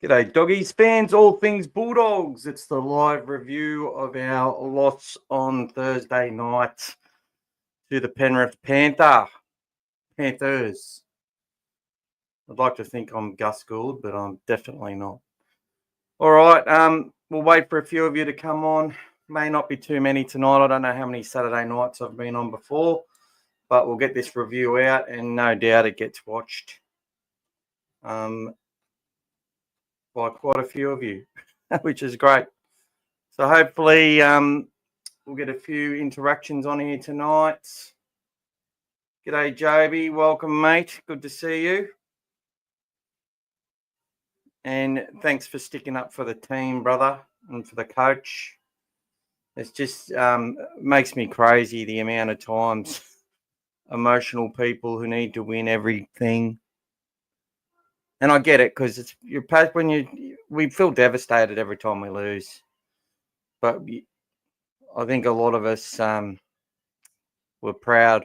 G'day, doggies, fans, all things Bulldogs. It's the live review of our loss on Thursday night to the Penrith Panthers. I'd like to think I'm Gus Gould, but I'm definitely not. All right, we'll wait for a few of you to come on. May not be too many tonight. I don't know how many Saturday nights I've been on before, but we'll get this review out, and no doubt it gets watched by quite a few of you, which is great. So hopefully we'll get a few interactions on here tonight. G'day, Joby. Welcome, mate. Good to see you. And thanks for sticking up for the team, brother, and for the coach. It's just makes me crazy the amount of times emotional people who need to win everything. And I get it because we feel devastated every time we lose. But I think a lot of us were proud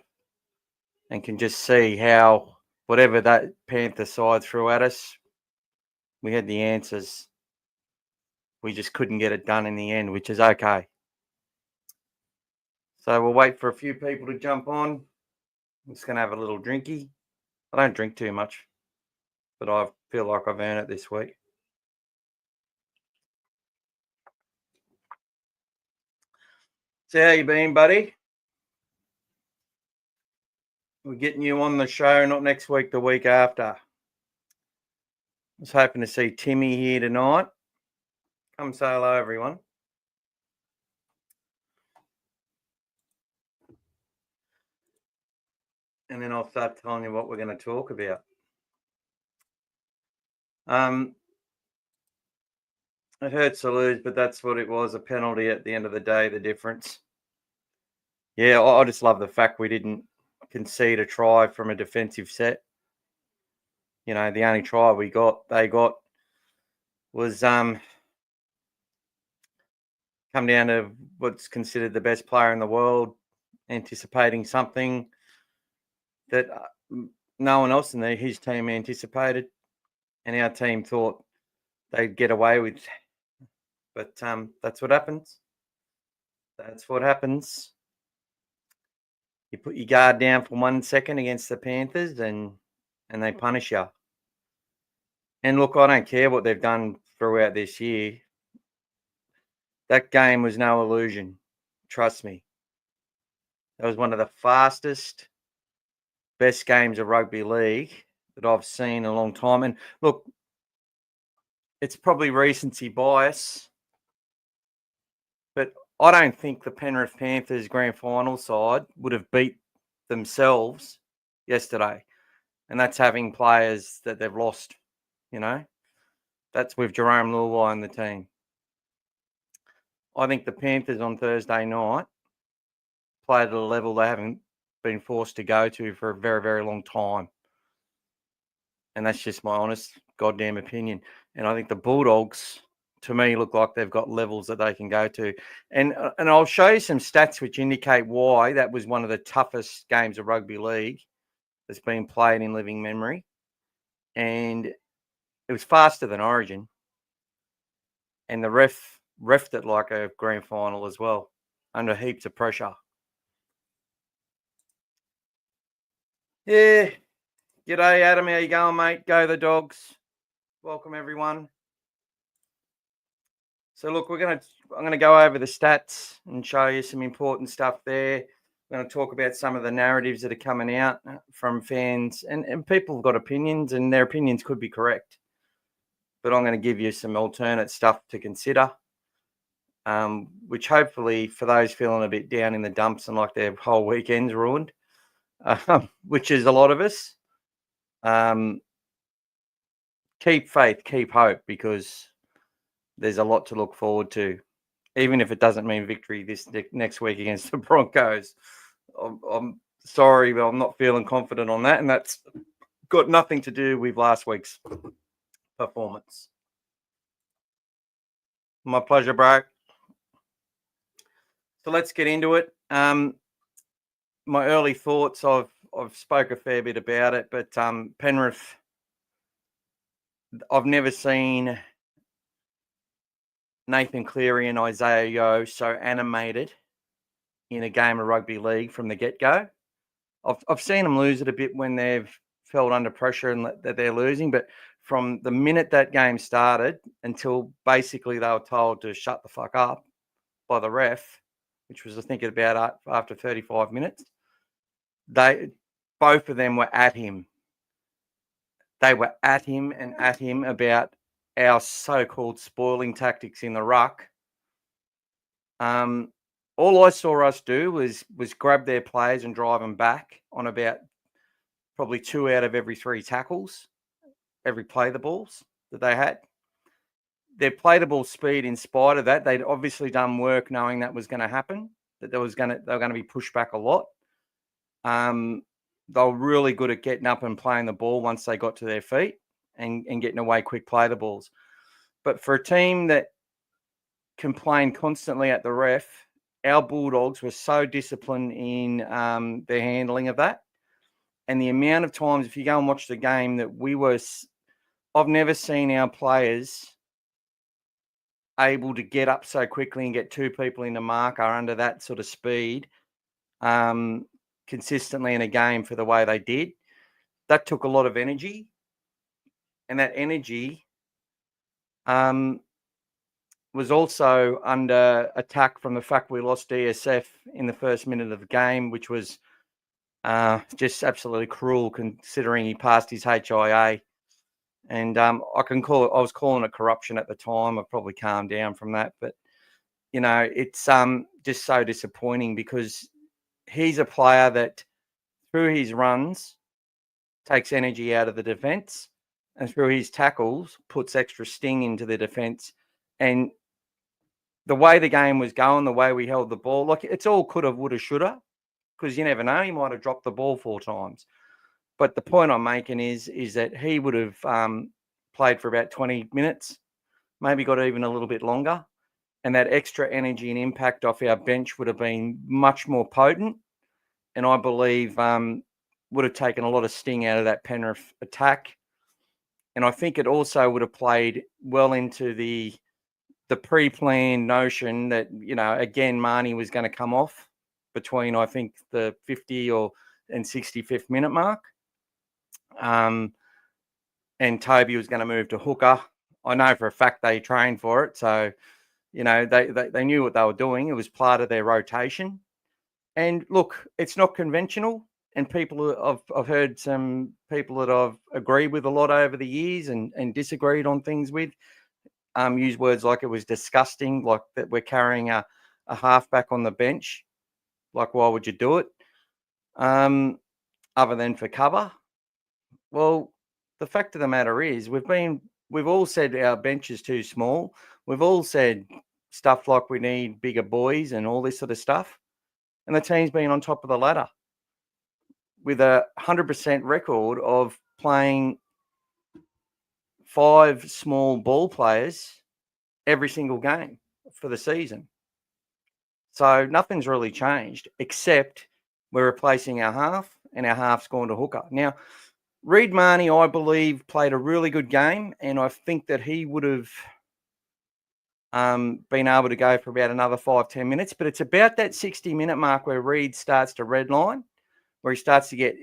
and can just see how whatever that Panther side threw at us, we had the answers. We just couldn't get it done in the end, which is okay. So we'll wait for a few people to jump on. I'm just going to have a little drinky. I don't drink too much, but I feel like I've earned it this week. So how you been, buddy? We're getting you on the show, not next week, the week after. I was hoping to see Timmy here tonight. Come say hello, everyone. And then I'll start telling you what we're going to talk about. It hurts to lose, but that's what it was, a penalty at the end of the day, the difference. Yeah, I just love the fact we didn't concede a try from a defensive set. You know, the only try they got was come down to what's considered the best player in the world, anticipating something that no one else in his team anticipated, and our team thought they'd get away with. But that's what happens. That's what happens. You put your guard down for 1 second against the Panthers and they punish you. And look, I don't care what they've done throughout this year. That game was no illusion. Trust me. That was one of the fastest, best games of rugby league that I've seen in a long time. And look, it's probably recency bias, but I don't think the Penrith Panthers grand final side would have beat themselves yesterday. And that's having players that they've lost, you know. That's with Jerome Luai and the team. I think the Panthers on Thursday night played at a level they haven't been forced to go to for a very, very long time. And that's just my honest goddamn opinion. And I think the Bulldogs, to me, look like they've got levels that they can go to. And I'll show you some stats which indicate why that was one of the toughest games of rugby league that's been played in living memory. And it was faster than Origin. And the refed it like a grand final as well, under heaps of pressure. Yeah. G'day, Adam. How you going, mate? Go the Dogs. Welcome, everyone. So, look, I'm going to go over the stats and show you some important stuff there. I'm going to talk about some of the narratives that are coming out from fans. And people have got opinions, and their opinions could be correct. But I'm going to give you some alternate stuff to consider, which hopefully for those feeling a bit down in the dumps and like their whole weekend's ruined, which is a lot of us, keep faith, keep hope, because there's a lot to look forward to, even if it doesn't mean victory this next week against the Broncos. I'm sorry, but I'm not feeling confident on that, and that's got nothing to do with last week's performance. My pleasure, bro. So let's get into it. My early thoughts, I've spoke a fair bit about it, but Penrith I've never seen Nathan Cleary and Isaiah Yeo so animated in a game of rugby league from the get-go. I've seen them lose it a bit when they've felt under pressure and that they're losing, but from the minute that game started until basically they were told to shut the fuck up by the ref, which was I think about after 35 minutes, both of them were at him. They were at him and at him about our so-called spoiling tactics in the ruck. All I saw us do was grab their players and drive them back on about probably 2 out of every 3 tackles, every play the balls that they had. Their play the ball speed, in spite of that, they'd obviously done work knowing that was going to happen, that they were going to be pushed back a lot. They were really good at getting up and playing the ball once they got to their feet and getting away quick play the balls. But for a team that complained constantly at the ref, our Bulldogs were so disciplined in their handling of that. And the amount of times, if you go and watch the game, I've never seen our players able to get up so quickly and get 2 people in the marker under that sort of speed consistently in a game for the way they did. That took a lot of energy. And that energy was also under attack from the fact we lost DSF in the first minute of the game, which was just absolutely cruel considering he passed his HIA. And I was calling it corruption at the time. I've probably calmed down from that. But, it's just so disappointing because he's a player that through his runs takes energy out of the defence and through his tackles puts extra sting into the defence. And the way the game was going, the way we held the ball, like it's all coulda, woulda, shoulda, because you never know. He might have dropped the ball 4 times. But the point I'm making is that he would have played for about 20 minutes, maybe got even a little bit longer. And that extra energy and impact off our bench would have been much more potent. And I believe would have taken a lot of sting out of that Penrith attack. And I think it also would have played well into the pre-planned notion that, again, Marnie was going to come off between, I think, the 50 and 65th minute mark. And Toby was going to move to hooker. I know for a fact they trained for it. So, they knew what they were doing. It was part of their rotation. And look, it's not conventional. And I've heard some people that I've agreed with a lot over the years and disagreed on things with, use words like it was disgusting, like that we're carrying a halfback on the bench. Like, why would you do it? Other than for cover? Well, the fact of the matter is we've all said our bench is too small. We've all said stuff like we need bigger boys and all this sort of stuff. And the team's been on top of the ladder with a 100% record of playing 5 small ball players every single game for the season. So nothing's really changed except we're replacing our half and our half's gone to hooker. Now, Reid Marnie, I believe, played a really good game, and I think that he would have been able to go for about another 5-10 minutes. But it's about that 60-minute mark where Reid starts to redline, where he starts to get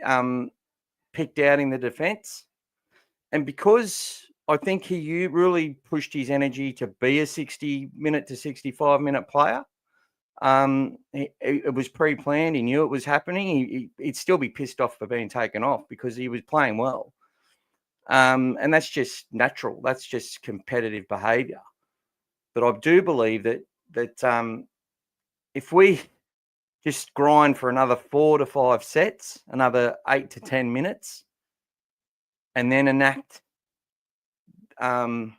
picked out in the defence. And because I think he really pushed his energy to be a 60-minute to 65-minute player, it was pre-planned. He knew it was happening. He'd still be pissed off for being taken off because he was playing well. And that's just natural. That's just competitive behaviour. But I do believe that if we just grind for another 4 to 5 sets, another 8 to 10 minutes, and then enact, the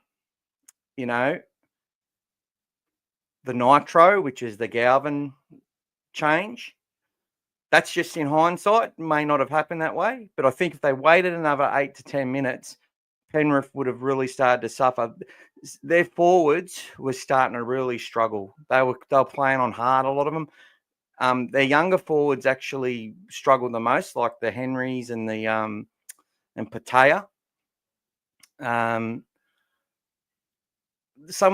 nitro, which is the Galvin change. That's just in hindsight. May not have happened that way. But I think if they waited another 8 to 10 minutes, Penrith would have really started to suffer. Their forwards were starting to really struggle. They were playing on hard, a lot of them. Their younger forwards actually struggled the most, like the Henrys and the and Patea. Someone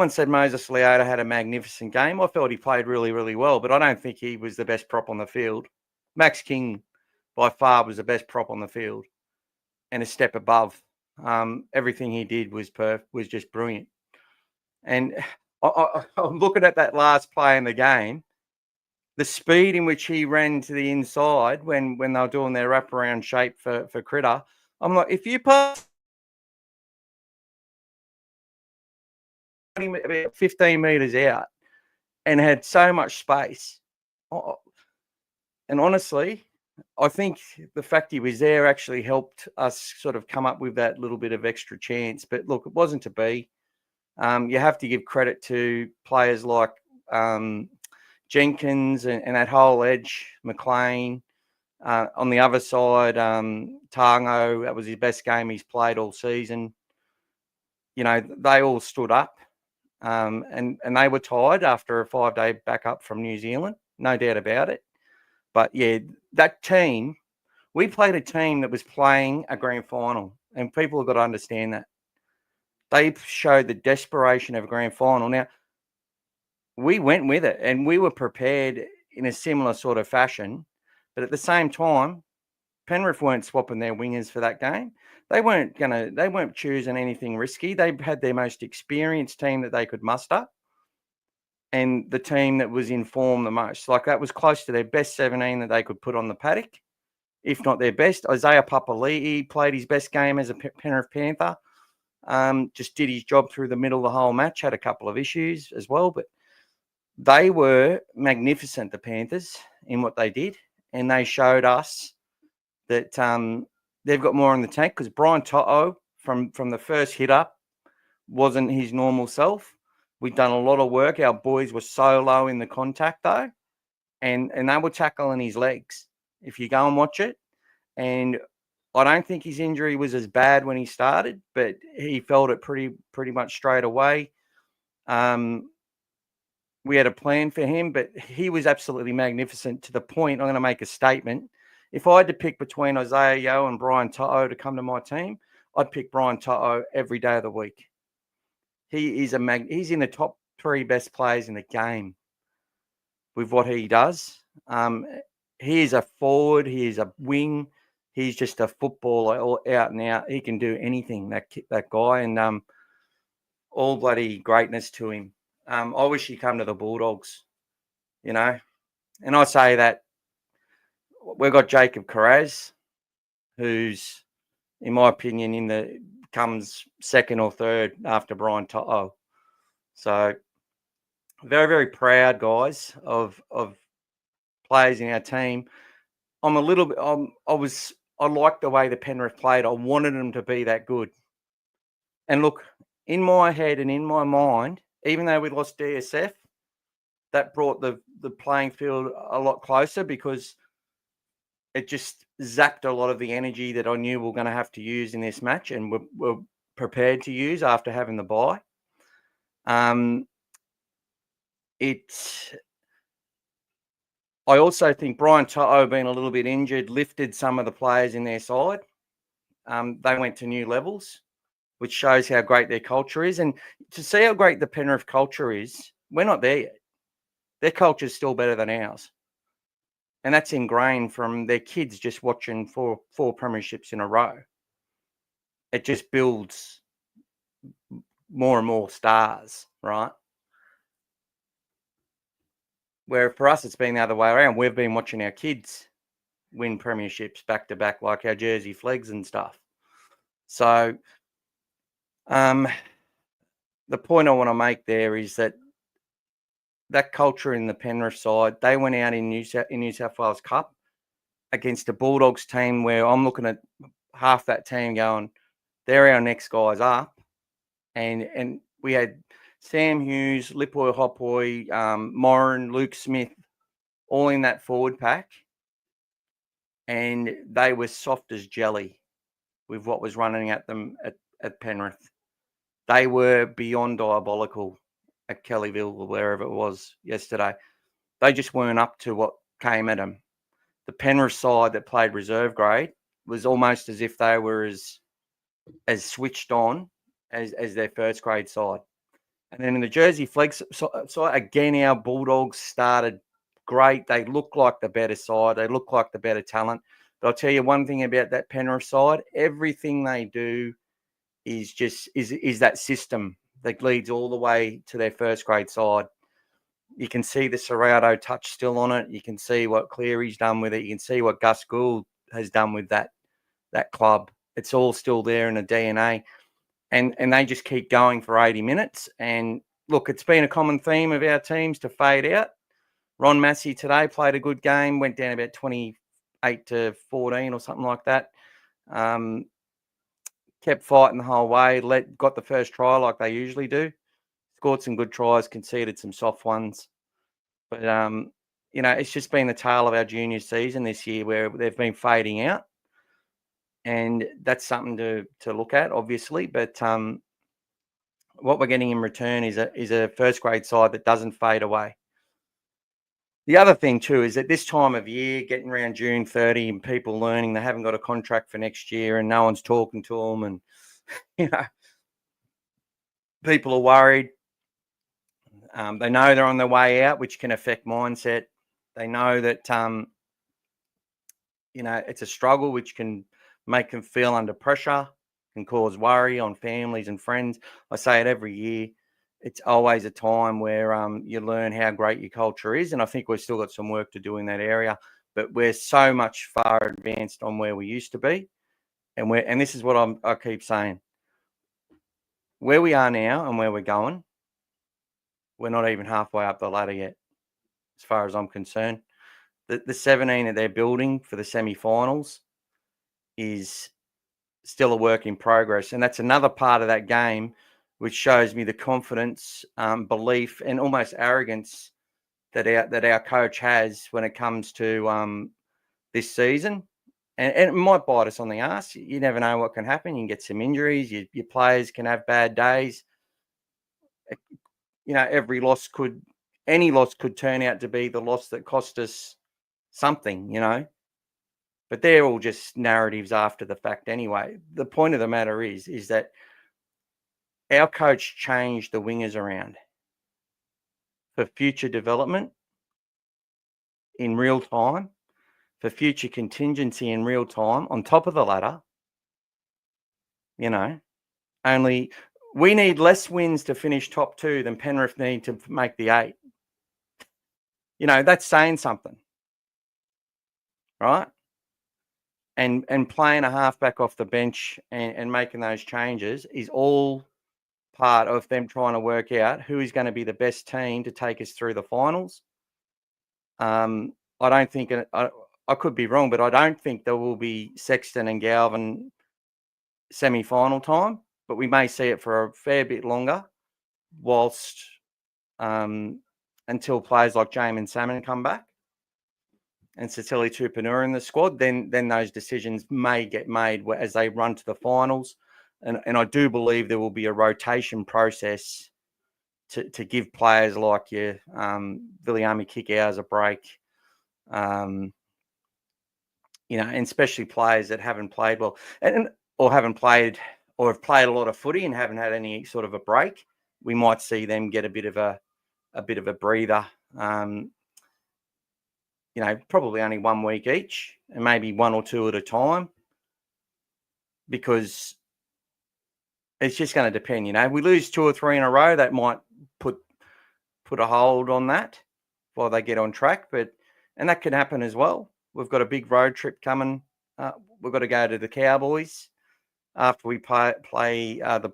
said Moses Leota had a magnificent game. I felt he played really, really well, but I don't think he was the best prop on the field. Max King, by far, was the best prop on the field and a step above. Everything he did was just brilliant. And I'm looking at that last play in the game, the speed in which he ran to the inside when they were doing their wraparound shape for Critter. I'm like, if you pass 15 metres out and had so much space, and honestly, I think the fact he was there actually helped us sort of come up with that little bit of extra chance. But look, it wasn't to be. You have to give credit to players like Jenkins and that whole edge, McLean. On the other side, Tango, that was his best game he's played all season. You know, they all stood up and they were tired after a 5-day backup from New Zealand, no doubt about it. But, yeah, that team, we played a team that was playing a grand final, and people have got to understand that. They showed the desperation of a grand final. Now, we went with it, and we were prepared in a similar sort of fashion. But at the same time, Penrith weren't swapping their wingers for that game. They weren't choosing anything risky. They had their most experienced team that they could muster, and the team that was in form the most. Like, that was close to their best 17 that they could put on the paddock, if not their best. Isaiah Papali'i played his best game as a Penrith Panther. Just did his job through the middle of the whole match, had a couple of issues as well, but they were magnificent, the Panthers, in what they did, and they showed us that they've got more in the tank, because Brian To'o, from the first hit up, wasn't his normal self. We'd done a lot of work. Our boys were so low in the contact, though, and they were tackling his legs, if you go and watch it. And I don't think his injury was as bad when he started, but he felt it pretty much straight away. We had a plan for him, but he was absolutely magnificent, to the point I'm going to make a statement. If I had to pick between Isaiah Yeo and Brian To'o to come to my team, I'd pick Brian To'o every day of the week. He is he's in the top 3 best players in the game with what he does. He is a forward. He is a wing. He's just a footballer all out and out. He can do anything, that guy, and all bloody greatness to him. I wish he'd come to the Bulldogs, you know. And I say that we've got Jacob Carraz, who's, in my opinion, comes second or third after Brian To'o. So very, very proud, guys, of players in our team. I'm a little bit. I like the way the Penrith played. I wanted them to be that good. And look, in my head and in my mind, even though we lost DSF, that brought the playing field a lot closer, because it just zapped a lot of the energy that I knew we were going to have to use in this match, and we're prepared to use after having the bye. I also think Brian To'o, being a little bit injured, lifted some of the players in their side. They went to new levels, which shows how great their culture is. And to see how great the Penrith culture is, we're not there yet. Their culture is still better than ours. And that's ingrained from their kids just watching four premierships in a row. It just builds more and more stars, right? Where for us, it's been the other way around. We've been watching our kids win premierships back to back, like our Jersey Flegs and stuff. So the point I want to make there is that culture in the Penrith side, they went out in New South Wales Cup against a Bulldogs team where I'm looking at half that team going, they're our next guys up. And we had Sam Hughes, Lipoi Hopoi, Moran, Luke Smith, all in that forward pack. And they were soft as jelly with what was running at them at Penrith. They were beyond diabolical at Kellyville or wherever it was yesterday. They just weren't up to what came at them. The Penrith side that played reserve grade was almost as if they were as switched on as their first grade side. And then in the Jersey Flex side, again, our Bulldogs started great. They look like the better side. They look like the better talent. But I'll tell you one thing about that Penrith side: everything they do is just is that system that leads all the way to their first grade side. You can see the Ciraldo touch still on it. You can see what Cleary's done with it. You can see what Gus Gould has done with that club. It's all still there in the DNA. And they just keep going for 80 minutes. And look, it's been a common theme of our teams to fade out. Ron Massey today played a good game, went down about 28-14 or something like that. Kept fighting the whole way, got the first try like they usually do. Scored some good tries, conceded some soft ones. But, it's just been the tale of our junior season this year where they've been fading out. And that's something to look at, obviously. But what we're getting in return is a first grade side that doesn't fade away. The other thing too is at this time of year, getting around June 30, and people learning they haven't got a contract for next year, and no one's talking to them, and people are worried. They know they're on their way out, which can affect mindset. They know that it's a struggle, which can make them feel under pressure, can cause worry on families and friends. I say it every year. It's always a time where you learn how great your culture is. And I think we've still got some work to do in that area. But we're so much far advanced on where we used to be. And this is what I keep saying. Where we are now and where we're going, we're not even halfway up the ladder yet, as far as I'm concerned. The 17 that they're building for the semi-finals is still a work in progress. And that's another part of that game which shows me the confidence, belief, and almost arrogance that our coach has when it comes to this season. And it might bite us on the arse. You never know what can happen. You can get some injuries. Your players can have bad days. Any loss could turn out to be the loss that cost us something, But they're all just narratives after the fact anyway. The point of the matter is that our coach changed the wingers around for future development in real time, for future contingency in real time, on top of the ladder. Only we need less wins to finish top 2 than Penrith need to make the 8. That's saying something, right? And playing a halfback off the bench and making those changes is all part of them trying to work out who is going to be the best team to take us through the finals. I don't think, I could be wrong, but I don't think there will be Sexton and Galvin semi-final time, but we may see it for a fair bit longer whilst until players like Jamin Salmon come back and Satili Tupanura in the squad, then those decisions may get made as they run to the finals. And I do believe there will be a rotation process to give players like your Viliami Kikau's a break, and especially players that haven't played well or have played a lot of footy and haven't had any sort of a break. We might see them get a bit of a breather. Probably only 1 week each, and maybe 1 or 2 at a time, because it's just going to depend. If we lose 2 or 3 in a row, that might put a hold on that while they get on track. And that can happen as well. We've got a big road trip coming. We've got to go to the Cowboys after we play the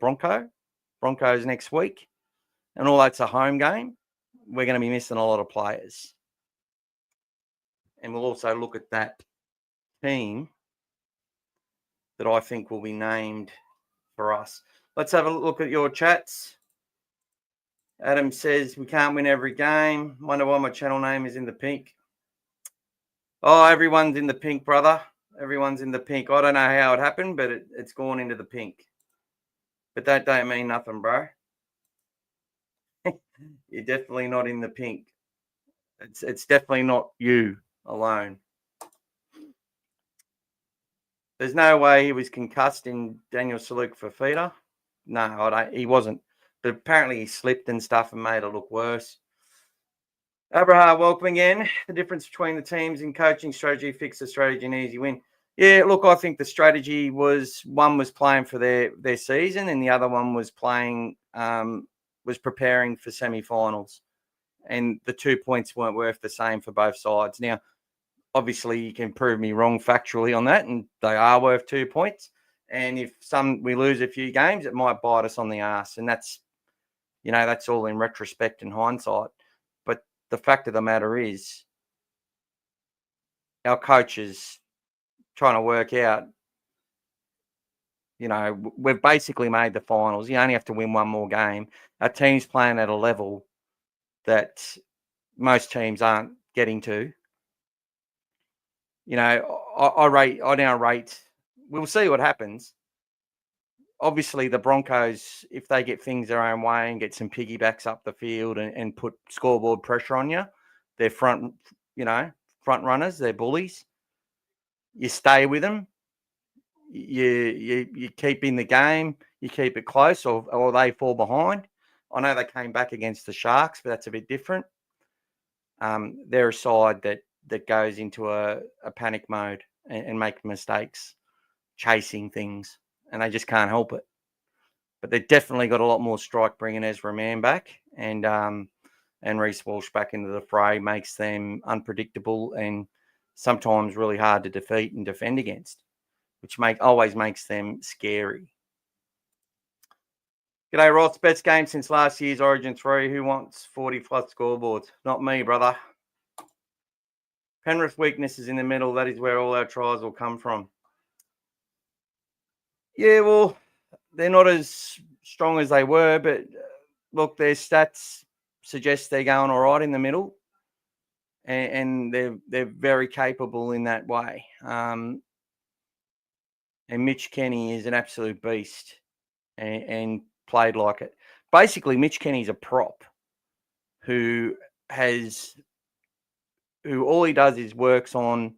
Broncos next week. And although it's a home game, we're going to be missing a lot of players. And we'll also look at that team that I think will be named for us. Let's have a look at your chats. Adam says, we can't win every game. Wonder why my channel name is in the pink. Oh, everyone's in the pink, brother. Everyone's in the pink. I don't know how it happened, but it's gone into the pink. But that don't mean nothing, bro. You're definitely not in the pink. It's definitely not you alone. There's no way he was concussed in Daniel Saluk Fafita. no, I don't. He wasn't. But apparently he slipped and stuff and made it look worse. Abraham, welcome again. The difference between the teams in coaching strategy, fix the strategy, and easy win. Yeah, look, I think the strategy was one was playing for their season, and the other one was playing was preparing for semi-finals. And the 2 points weren't worth the same for both sides. Now, obviously, you can prove me wrong factually on that, and they are worth 2 points. And if we lose a few games, it might bite us on the arse, and that's all in retrospect and hindsight. But the fact of the matter is, our coaches trying to work out, we've basically made the finals. You only have to win one more game. Our team's playing at a level that most teams aren't getting to. I now rate. We'll see what happens. Obviously, the Broncos, if they get things their own way and get some piggybacks up the field and put scoreboard pressure on you, they're front runners, they're bullies. You stay with them. You keep in the game. You keep it close, or they fall behind. I know they came back against the Sharks, but that's a bit different. They're a side that goes into a panic mode and make mistakes, chasing things, and they just can't help it. But they've definitely got a lot more strike bringing Ezra Mann back, and Reece Walsh back into the fray makes them unpredictable and sometimes really hard to defeat and defend against, which always makes them scary. G'day, Ross. Best game since last year's Origin 3. Who wants 40-plus scoreboards? Not me, brother. Penrith weakness is in the middle. That is where all our tries will come from. Yeah, well, they're not as strong as they were, but look, their stats suggest they're going all right in the middle, and they're very capable in that way. And Mitch Kenny is an absolute beast and played like it. Basically, Mitch Kenny's a prop who all he does is works on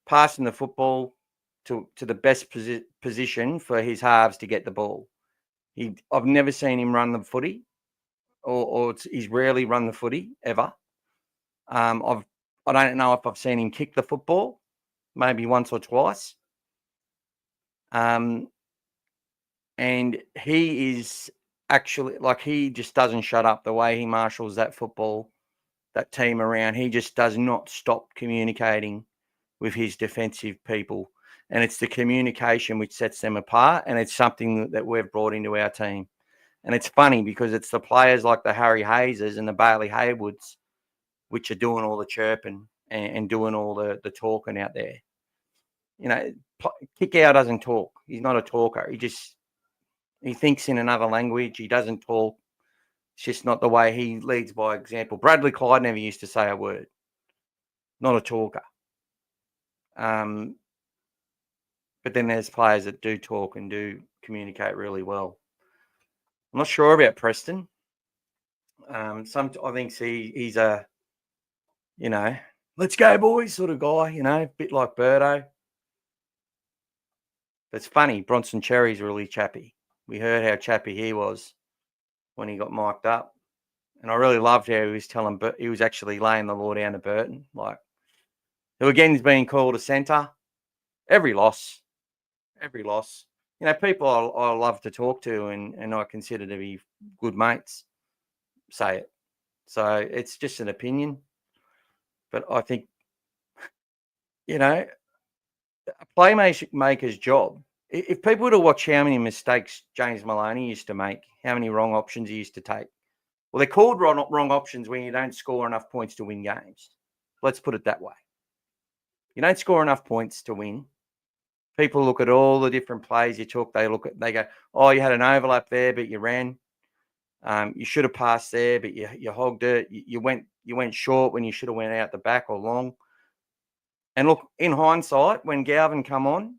passing the football to the best position for his halves to get the ball. I've never seen him run the footy, or he's rarely run the footy ever. I don't know if I've seen him kick the football, maybe once or twice. And he is actually, he just doesn't shut up the way he marshals that team around. He just does not stop communicating with his defensive people. And it's the communication which sets them apart. And it's something that we've brought into our team. And it's funny because it's the players like the Harry Hayeses and the Bailey Haywoods which are doing all the chirping and doing all the talking out there. Kickout doesn't talk. He's not a talker. He thinks in another language. He doesn't talk. It's just not the way he leads by example. Bradley Clyde never used to say a word. Not a talker. But then there's players that do talk and do communicate really well. I'm not sure about Preston. I think he's a, let's go, boys, sort of guy, a bit like Birdo. But it's funny, Bronson Cherry's really chappy. We heard how chappy he was when he got mic'd up. And I really loved how he was actually laying the law down to Burton, who again is being called a centre. Every loss. People I love to talk to and I consider to be good mates say it. So it's just an opinion. But I think, a playmaker's job, if people were to watch how many mistakes James Maloney used to make, how many wrong options he used to take. Well, they're called wrong options when you don't score enough points to win games. Let's put it that way. You don't score enough points to win. People look at all the different plays you took. They go, oh, you had an overlap there, but you ran. You should have passed there, but you hogged it. You went short when you should have went out the back or long. And look, in hindsight, when Galvin come on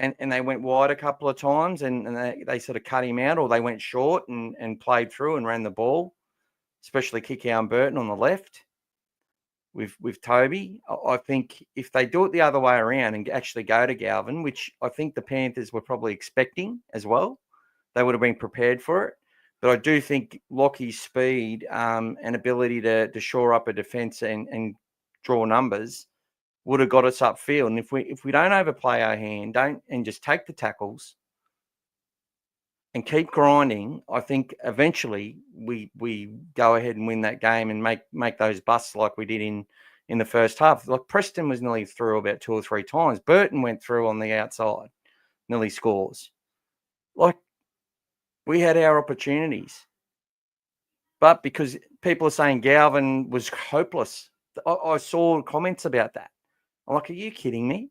and they went wide a couple of times and they sort of cut him out, or they went short and played through and ran the ball, especially Kikau and Burton on the left with Toby. I think if they do it the other way around and actually go to Galvin, which I think the Panthers were probably expecting as well, they would have been prepared for it. But I do think Lockie's speed and ability to shore up a defence and draw numbers would have got us upfield. And if we don't overplay our hand, and just take the tackles and keep grinding, I think eventually we go ahead and win that game and make those busts like we did in the first half. Like Preston was nearly through about 2 or 3 times. Burton went through on the outside, nearly scores. Like, we had our opportunities. But because people are saying Galvin was hopeless, I saw comments about that. I'm like, are you kidding me?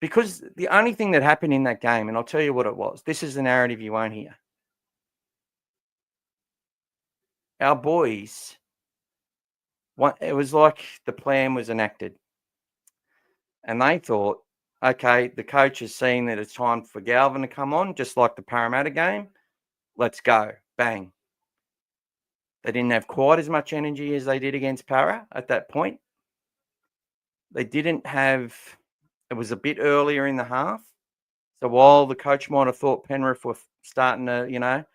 Because the only thing that happened in that game, and I'll tell you what it was, this is the narrative you won't hear. Our boys, it was like the plan was enacted. And they thought, okay, the coach has seen that it's time for Galvin to come on, just like the Parramatta game. Let's go. Bang. They didn't have quite as much energy as they did against Para at that point. They didn't have, it was a bit earlier in the half. So while the coach might have thought Penrith were starting to,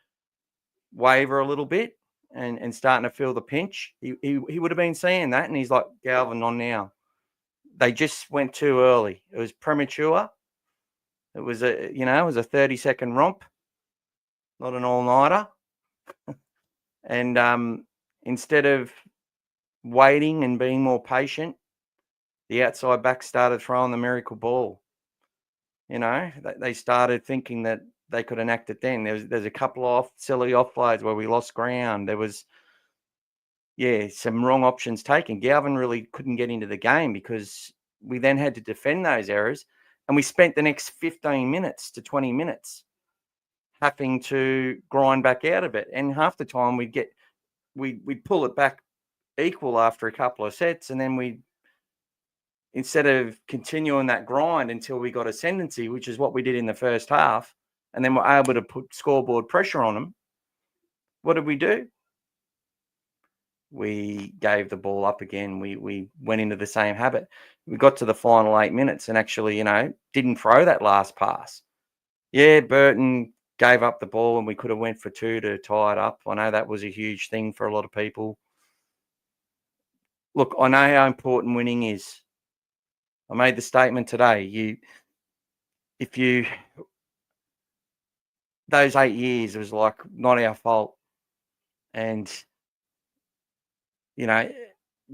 waver a little bit and starting to feel the pinch, he would have been seeing that. And he's like, Galvin on now. They just went too early. It was premature. It was a 30-second romp, not an all-nighter. And instead of waiting and being more patient, the outside back started throwing the miracle ball. They started thinking that they could enact it then. There's a couple of silly offloads where we lost ground. There was, some wrong options taken. Galvin really couldn't get into the game because we then had to defend those errors. And we spent the next 15 minutes to 20 minutes having to grind back out of it. And half the time we'd pull it back equal after a couple of sets. And then instead of continuing that grind until we got ascendancy, which is what we did in the first half, and then we're able to put scoreboard pressure on them, what did we do? We gave the ball up again. We went into the same habit. We got to the final 8 minutes and actually, didn't throw that last pass. Yeah, Burton gave up the ball and we could have went for 2 to tie it up. I know that was a huge thing for a lot of people. Look, I know how important winning is. I made the statement today. Those 8 years, it was like not our fault. And,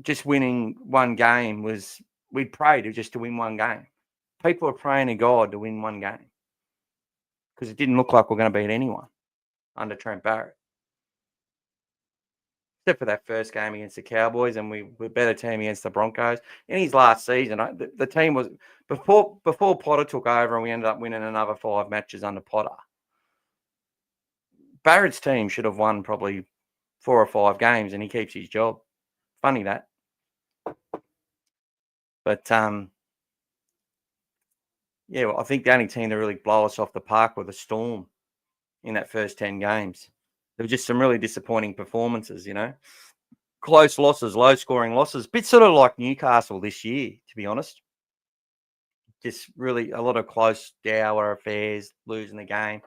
just winning one game we'd prayed just to win one game. People are praying to God to win one game because it didn't look like we're going to beat anyone under Trent Barrett. Except for that first game against the Cowboys, and we were a better team against the Broncos. In his last season, the team was, before Potter took over and we ended up winning another 5 matches under Potter, Barrett's team should have won probably 4 or 5 games and he keeps his job. Funny that. But, I think the only team that really blow us off the park were the Storm in that first 10 games. There were just some really disappointing performances, Close losses, low-scoring losses. Bit sort of like Newcastle this year, to be honest. Just really a lot of close, dour affairs, losing the game.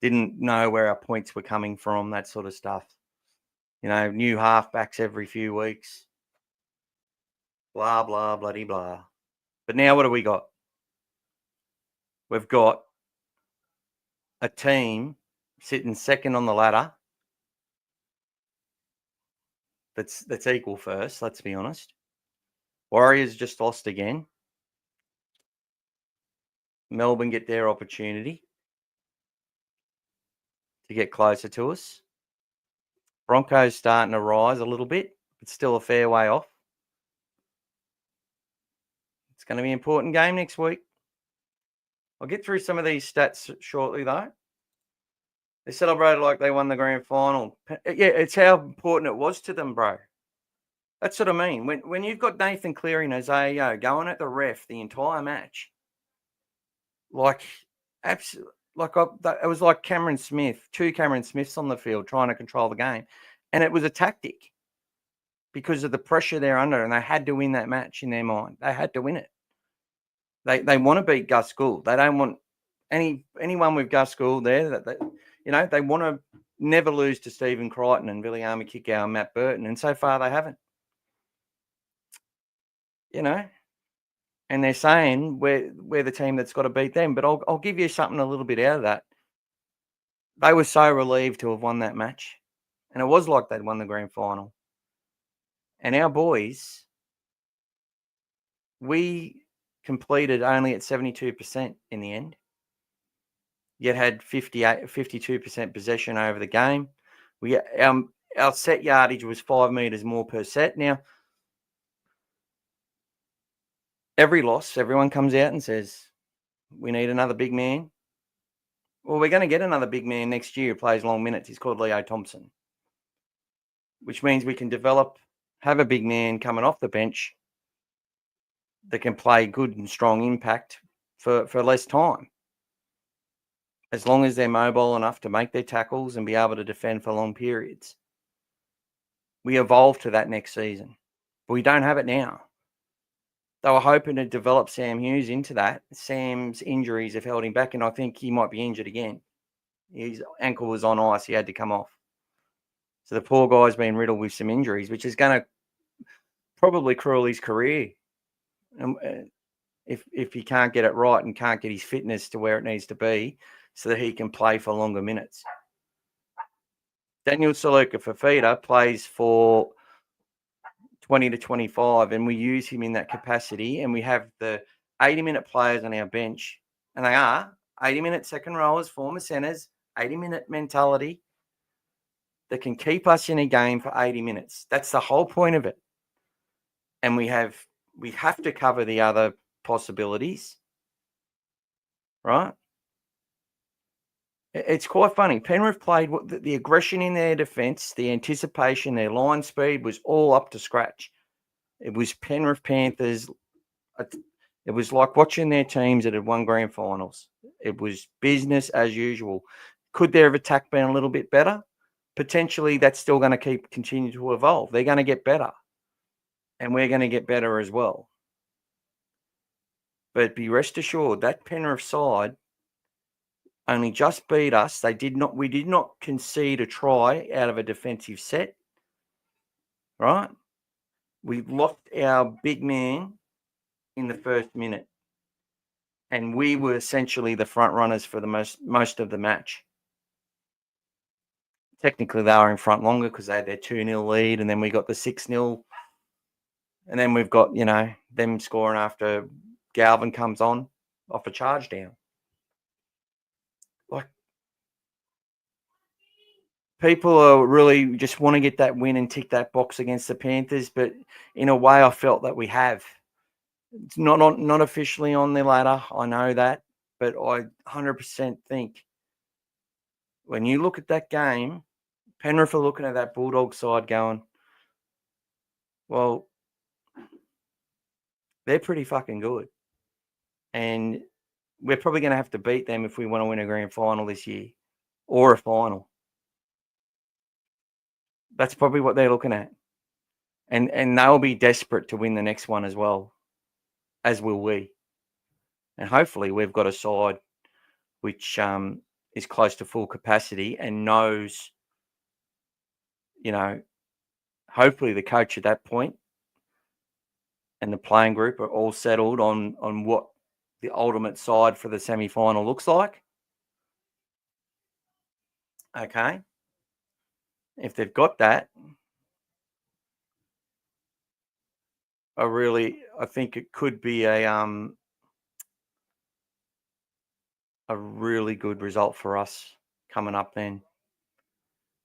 Didn't know where our points were coming from, that sort of stuff. New halfbacks every few weeks. Blah, blah, bloody blah. But now what do we got? We've got a team sitting second on the ladder that's equal first, let's be honest. Warriors just lost again. Melbourne get their opportunity to get closer to us. Broncos starting to rise a little bit, but still a fair way off. It's going to be an important game next week. I'll get through some of these stats shortly, though. They celebrated like they won the grand final. Yeah, it's how important it was to them, bro. That's what I mean. When you've got Nathan Cleary and Isaiah going at the ref the entire match, absolutely. It was like Cameron Smith, 2 Cameron Smiths on the field trying to control the game. And it was a tactic because of the pressure they're under, and they had to win that match in their mind. They had to win it. They want to beat Gus Gould. They don't want anyone with Gus Gould there that they want to never lose to Stephen Crichton and Billy Army Kickow and Matt Burton, and so far they haven't. And they're saying we're the team that's got to beat them. But I'll give you something a little bit out of that. They were so relieved to have won that match, and it was like they'd won the grand final. And our boys, we completed only at 72% in the end, yet had 52% possession over the game. Our set yardage was 5 meters more per set. Now, every loss, everyone comes out and says, we need another big man. Well, we're going to get another big man next year who plays long minutes. He's called Leo Thompson, which means we can have a big man coming off the bench that can play good and strong impact for less time, as long as they're mobile enough to make their tackles and be able to defend for long periods. We evolve to that next season, but we don't have it now. They were hoping to develop Sam Hughes into that. Sam's injuries have held him back, and I think he might be injured again. His ankle was on ice. He had to come off. So the poor guy's been riddled with some injuries, which is going to probably cruel his career. If he can't get it right and can't get his fitness to where it needs to be so that he can play for longer minutes. Daniel Saluka Fafita plays for 20 to 25, and we use him in that capacity, and we have the 80-minute players on our bench, and they are 80-minute second rowers, former centers, 80-minute mentality that can keep us in a game for 80 minutes. That's the whole point of it. And we have to cover the other possibilities, right? It's quite funny. Penrith played the aggression in their defence, the anticipation, their line speed was all up to scratch. It was Penrith Panthers. It was like watching their teams that had won grand finals. It was business as usual. Could their attack been a little bit better? Potentially, that's still going to continue to evolve. They're going to get better, and we're going to get better as well. But be rest assured that Penrith side only just beat us. We did not concede a try out of a defensive set, right? We lost our big man in the first minute, and we were essentially the front runners for the most of the match. Technically, they were in front longer because they had their 2-0 lead, and then we got the 6-0, and then we've got them scoring after Galvin comes on off a charge down. Like, people are really just want to get that win and tick that box against the Panthers, but in a way, I felt that we have. It's not officially on the ladder, I know that, but I 100% think when you look at that game, Penrith are looking at that Bulldogs side going, well, they're pretty fucking good. And we're probably going to have to beat them if we want to win a grand final this year or a final. That's probably what they're looking at. And they'll be desperate to win the next one as well, as will we. And hopefully we've got a side which is close to full capacity and knows, hopefully the coach at that point and the playing group are all settled on what the ultimate side for the semi-final looks like. Okay. If they've got that, I think it could be a really good result for us coming up then.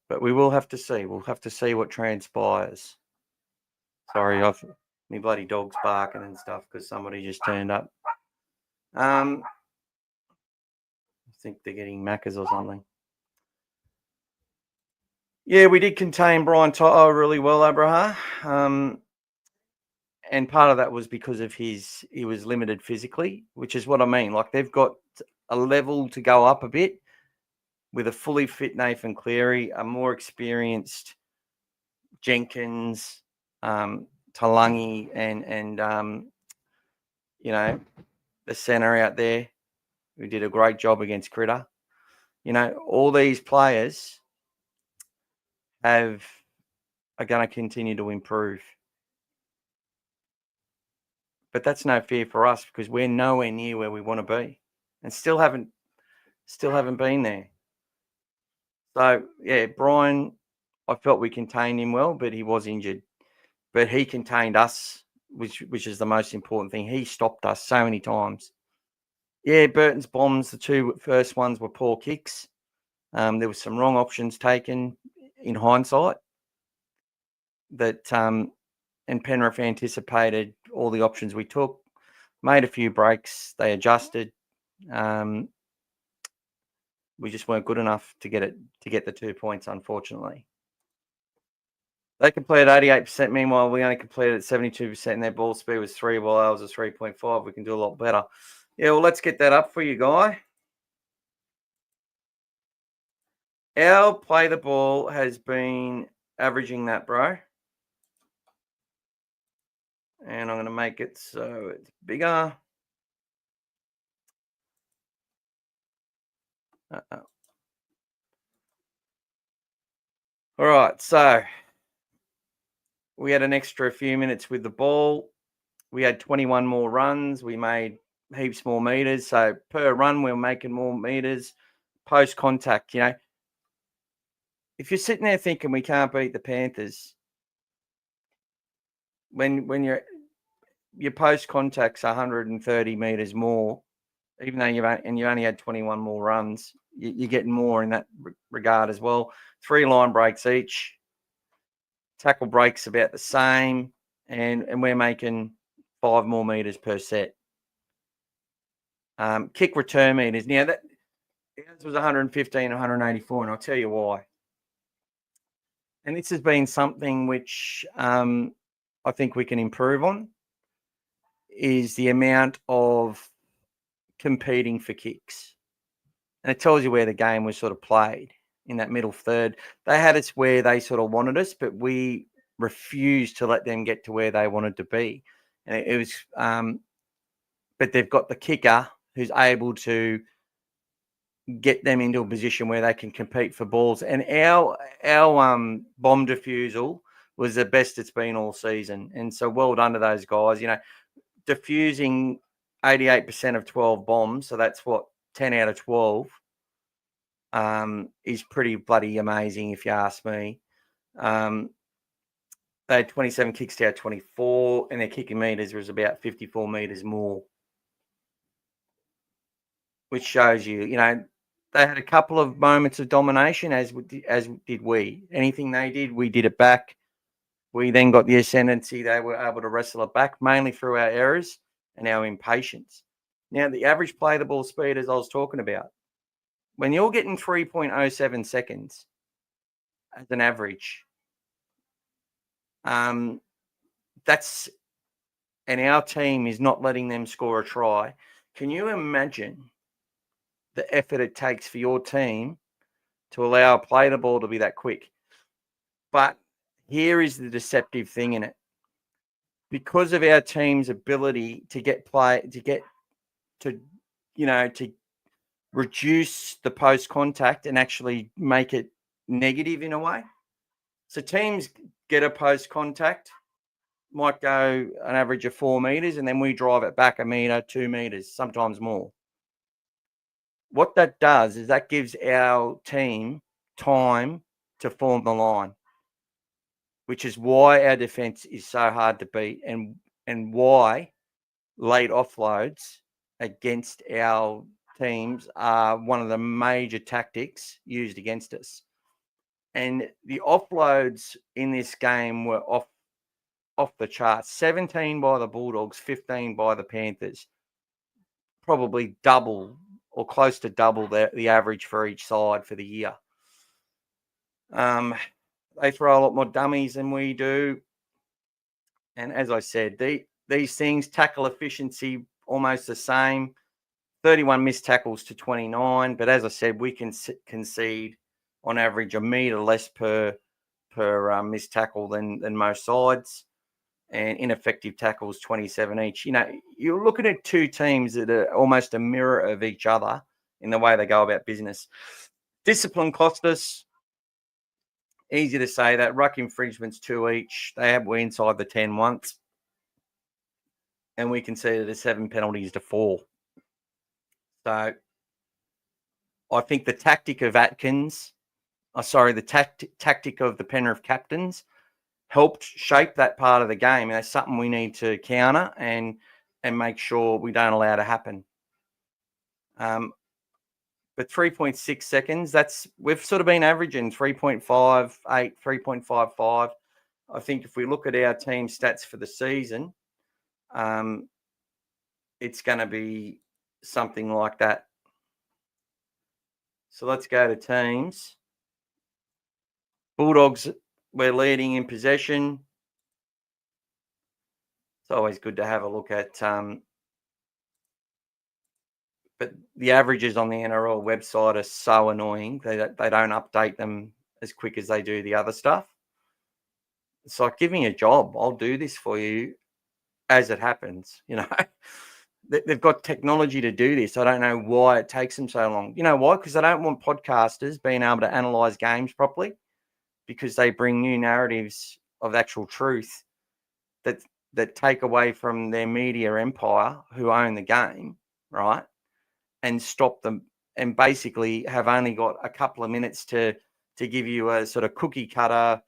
But we will have to see. We'll have to see what transpires. Sorry, my bloody dog's barking and stuff because somebody just turned up. I think they're getting Maccas or something. Yeah, we did contain Brian Toto really well, Abraha. And part of that was because of he was limited physically, which is what I mean. Like, they've got a level to go up a bit with a fully fit Nathan Cleary, a more experienced Jenkins, Talangi, and the centre out there who did a great job against Critter. You know, all these players are going to continue to improve. But that's no fear for us because we're nowhere near where we want to be, and still haven't been there. So yeah, Brian, I felt we contained him well, but he was injured. But he contained us, which is the most important thing. He stopped us so many times. Yeah, Burton's bombs, the two first ones were poor kicks. There were some wrong options taken in hindsight that and Penrith anticipated all the options we took, made a few breaks, they adjusted. We just weren't good enough to get the 2 points, unfortunately. They completed 88%. Meanwhile, we only completed at 72%, and their ball speed was 3, while ours was 3.5. We can do a lot better. Yeah, well, let's get that up for you, Guy. Our play the ball has been averaging that, bro. And I'm going to make it so it's bigger. All right, so we had an extra few minutes with the ball. We had 21 more runs. We made heaps more meters. So per run, we were making more meters. Post contact, you know, if you're sitting there thinking we can't beat the Panthers, when your post contact's 130 meters more, even though you only had 21 more runs, you're getting more in that regard as well. 3 line breaks each. Tackle breaks about the same, and we're making 5 more meters per set. Kick return meters. Now that was 115, 184, and I'll tell you why. And this has been something which I think we can improve on, is the amount of competing for kicks. And it tells you where the game was sort of played in that middle third. They had us where they sort of wanted us, but we refused to let them get to where they wanted to be. And it was, but they've got the kicker who's able to get them into a position where they can compete for balls. And our bomb defusal was the best it's been all season. And so well done to those guys. You know, diffusing 88% of 12 bombs, so that's what, 10 out of 12, is pretty bloody amazing if you ask me. They had 27 kicks to our 24, and their kicking meters was about 54 meters more, which shows you, you know, they had a couple of moments of domination, as did we. Anything they did, we did it back. We then got the ascendancy. They were able to wrestle it back, mainly through our errors and our impatience. Now, the average play the ball speed, as I was talking about, when you're getting 3.07 seconds as an average, that's, and our team is not letting them score a try. Can you imagine the effort it takes for your team to allow a play the ball to be that quick? But here is the deceptive thing in it. Because of our team's ability to to reduce the post contact and actually make it negative in a way. So teams get a post contact, might go an average of 4 meters, and then we drive it back 1 meter, 2 meters, sometimes more. What that does is that gives our team time to form the line, which is why our defense is so hard to beat, and why late offloads against our teams are one of the major tactics used against us. And the offloads in this game were off the charts. 17 by the Bulldogs, 15 by the Panthers. Probably double or close to double the average for each side for the year. They throw a lot more dummies than we do. And as I said, these things, tackle efficiency, almost the same. 31 missed tackles to 29. But as I said, we can concede on average 1 meter less per missed tackle than most sides. and ineffective tackles 27 each. You know, you're looking at two teams that are almost a mirror of each other in the way they go about business. Discipline cost us. Easy to say that. Ruck infringements 2 each. They were inside the 10 once. And we conceded the 7 penalties to 4. So I think the tactic of Atkins, the tactic of the Penrith captains helped shape that part of the game. And that's something we need to counter and make sure we don't allow to happen. But 3.6 seconds, we've sort of been averaging 3.58, 3.55. I think if we look at our team stats for the season, it's going to be something like that. So let's go to teams. Bulldogs, we're leading in possession. It's always good to have a look at, but the averages on the NRL website are so annoying. They don't update them as quick as they do the other stuff. It's like, give me a job. I'll do this for you as it happens. You know, they've got technology to do this. I don't know why it takes them so long. You know why? Because I don't want podcasters being able to analyze games properly, because they bring new narratives of actual truth that take away from their media empire who own the game, right? And stop them, and basically have only got a couple of minutes to give you a sort of cookie cutter,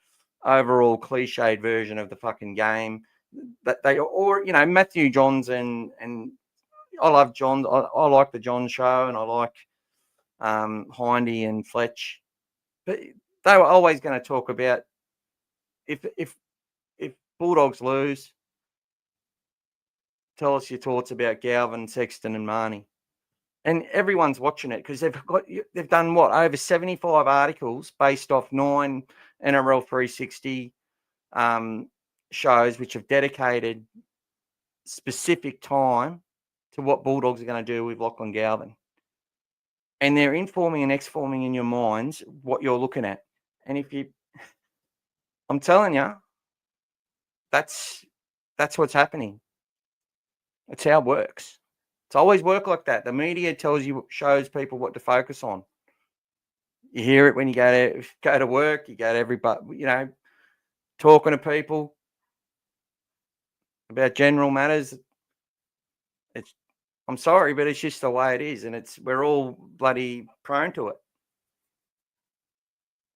overall cliched version of the fucking game. That they, or you know, Matthew Johns and I love John. I like the John show, and I like Hindy and Fletch, but they were always going to talk about if Bulldogs lose, tell us your thoughts about Galvin, Sexton, and Marnie. And everyone's watching it because they've done what, over 75 articles based off 9 NRL 360 shows, which have dedicated specific time to what Bulldogs are going to do with Lachlan Galvin. And they're informing and exforming in your minds what you're looking at. And I'm telling you, that's what's happening. That's how it works. It's always worked like that. The media shows people what to focus on. You hear it when you go to work, you go to everybody, you know, talking to people about general matters. I'm sorry, but it's just the way it is, and we're all bloody prone to it.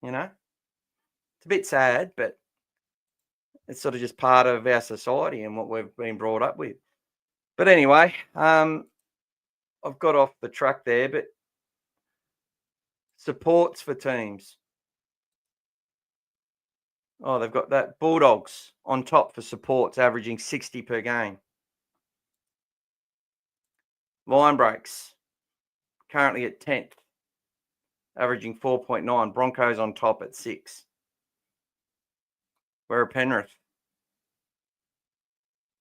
You know, it's a bit sad, but it's sort of just part of our society and what we've been brought up with. But anyway, I've got off the track there, but supports for teams. Oh, they've got that Bulldogs on top for supports, averaging 60 per game. Line breaks, currently at 10th, averaging 4.9. Broncos on top at 6. We're at Penrith,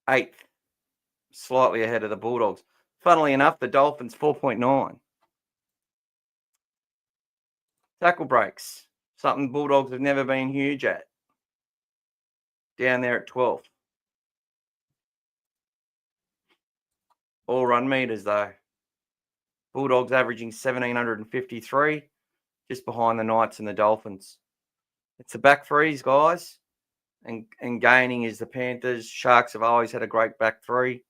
8th, slightly ahead of the Bulldogs. Funnily enough, the Dolphins 4.9. Tackle breaks, something Bulldogs have never been huge at. Down there at 12th. All run meters, though. Bulldogs averaging 1,753, just behind the Knights and the Dolphins. It's the back threes, guys, and gaining is the Panthers. Sharks have always had a great back three,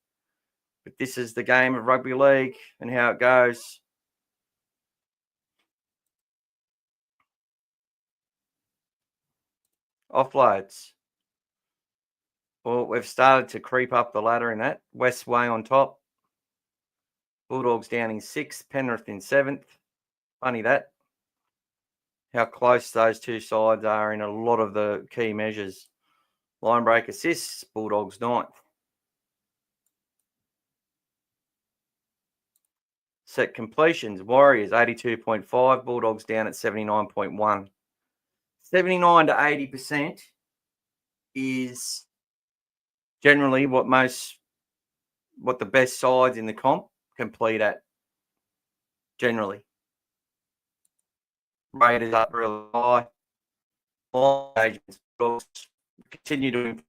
but this is the game of rugby league and how it goes. Offloads. Well, we've started to creep up the ladder in that. West way on top. Bulldogs down in 6th, Penrith in 7th. Funny that. How close those two sides are in a lot of the key measures. Line break assists, Bulldogs 9th. Set completions, Warriors 82.5, Bulldogs down at 79.1. 79 to 80% is generally what the best sides in the comp complete at, generally. Raiders up really high. All engagements, Bulldogs continue to improve.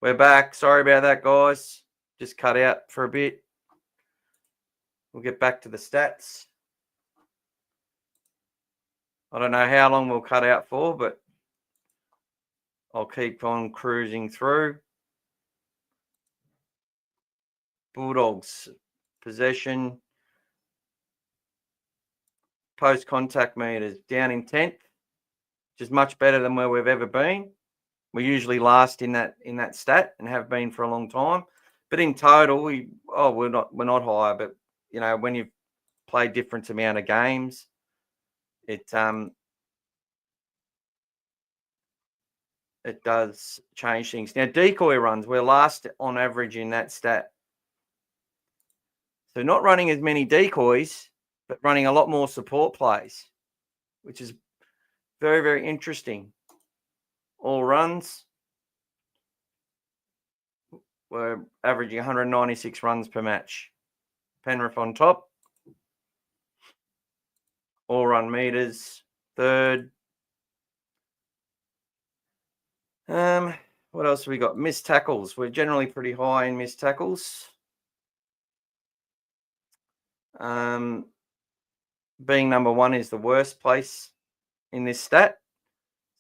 We're back. Sorry about that, guys. Just cut out for a bit. We'll get back to the stats. I don't know how long we'll cut out for, but I'll keep on cruising through. Bulldogs, possession, post-contact meters, down in 10th, which is much better than where we've ever been. We're usually last in that stat and have been for a long time. But in total, we're not high. But when you've played different amount of games, it does change things. Now, decoy runs, we're last on average in that stat. So not running as many decoys, but running a lot more support plays, which is very, very interesting. All runs, we're averaging 196 runs per match. Penrith on top. All run meters, third. What else have we got? Missed tackles. We're generally pretty high in missed tackles. Being number one is the worst place in this stat.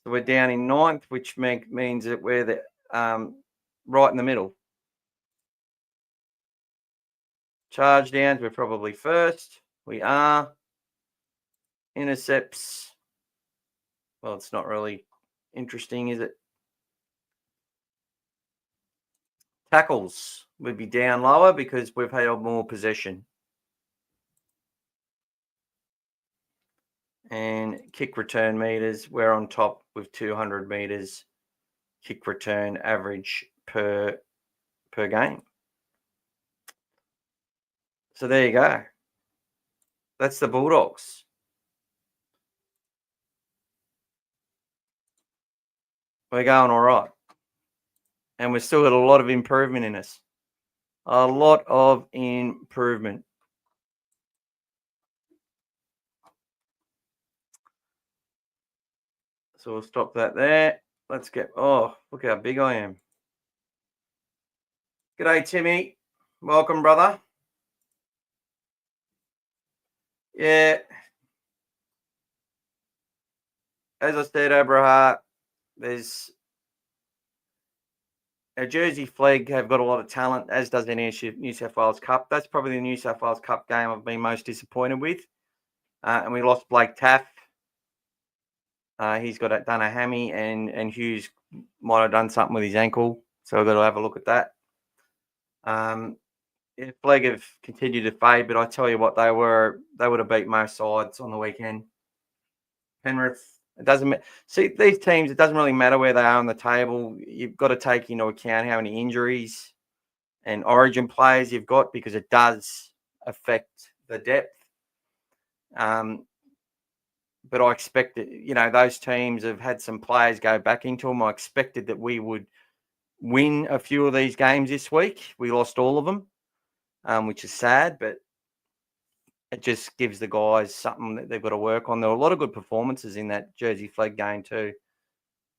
So we're down in 9th, which means that we're the right in the middle. Charge downs, we're probably first. We are. Intercepts. Well, it's not really interesting, is it? Tackles would be down lower because we've held more possession. And kick return meters, we're on top with 200 meters kick return average per game. So there you go. That's the Bulldogs. We're going all right. And we've still got a lot of improvement in us. A lot of improvement. So we'll stop that there. Let's get, look how big I am. G'day, Timmy. Welcome, brother. Yeah. As I said, Abraha, there's a Jersey Flegg have got a lot of talent, as does the New South Wales Cup. That's probably the New South Wales Cup game I've been most disappointed with. And we lost Blake Taff. He's done a hammy, and Hughes might have done something with his ankle. So we've got to have a look at that. Flegg have continued to fade, but I tell you what, they would have beat most sides on the weekend. Penrith, it doesn't see these teams. It doesn't really matter where they are on the table. You've got to take into account how many injuries and origin players you've got, because it does affect the depth. But I expected, those teams have had some players go back into them. I expected that we would win a few of these games this week. We lost all of them, which is sad, but it just gives the guys something that they've got to work on. There were a lot of good performances in that Jersey Flegg game too.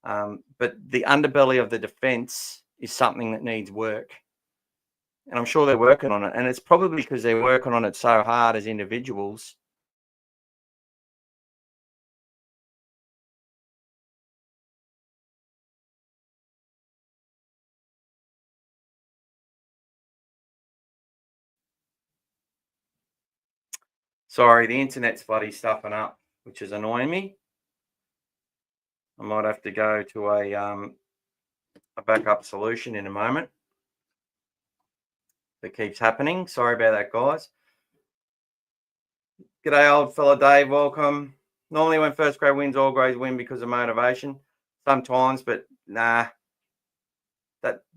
But the underbelly of the defence is something that needs work. And I'm sure they're working on it. And it's probably because they're working on it so hard as individuals. Sorry, the internet's bloody stuffing up, which is annoying me. I might have to go to a backup solution in a moment. That keeps happening. Sorry about that, guys. G'day, old fella Dave. Welcome. Normally when first grade wins, all grades win because of motivation. Sometimes, but nah.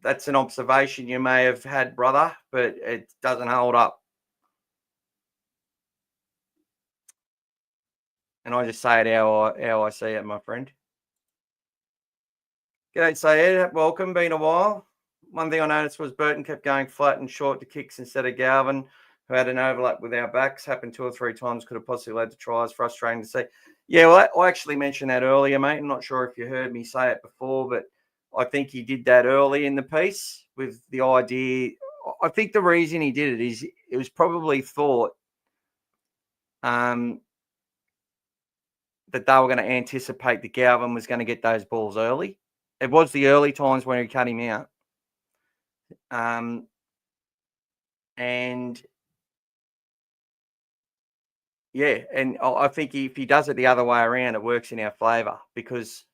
That's an observation you may have had, brother, but it doesn't hold up. And I just say it how I see it, my friend. G'day, Sayed. Welcome. Been a while. One thing I noticed was Burton kept going flat and short to kicks instead of Galvin, who had an overlap with our backs. Happened 2 or 3 times. Could have possibly led to tries. Frustrating to see. Yeah, well, I actually mentioned that earlier, mate. I'm not sure if you heard me say it before, but I think he did that early in the piece with the idea. I think the reason he did it is it was probably thought that they were going to anticipate that Galvin was going to get those balls early. It was the early times when he cut him out. And yeah, and I think if he does it the other way around, it works in our favour, because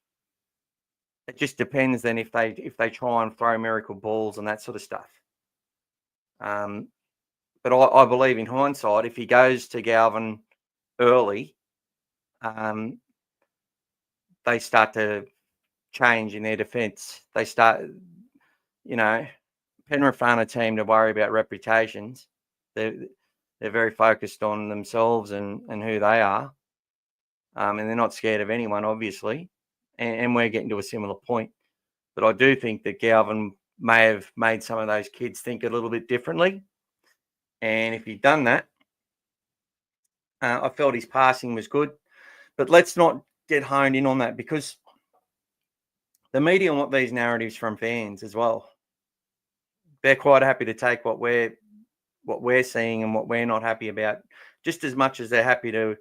it just depends then if they try and throw miracle balls and that sort of stuff. But I believe in hindsight, if he goes to Galvin early, they start to change in their defence. They start, Penrith aren't a team to worry about reputations. They're very focused on themselves and who they are. And they're not scared of anyone, obviously. And we're getting to a similar point. But I do think that Galvin may have made some of those kids think a little bit differently. And if he'd done that, I felt his passing was good. But let's not get honed in on that, because the media want these narratives from fans as well. They're quite happy to take what we're seeing and what we're not happy about, just as much as they're happy to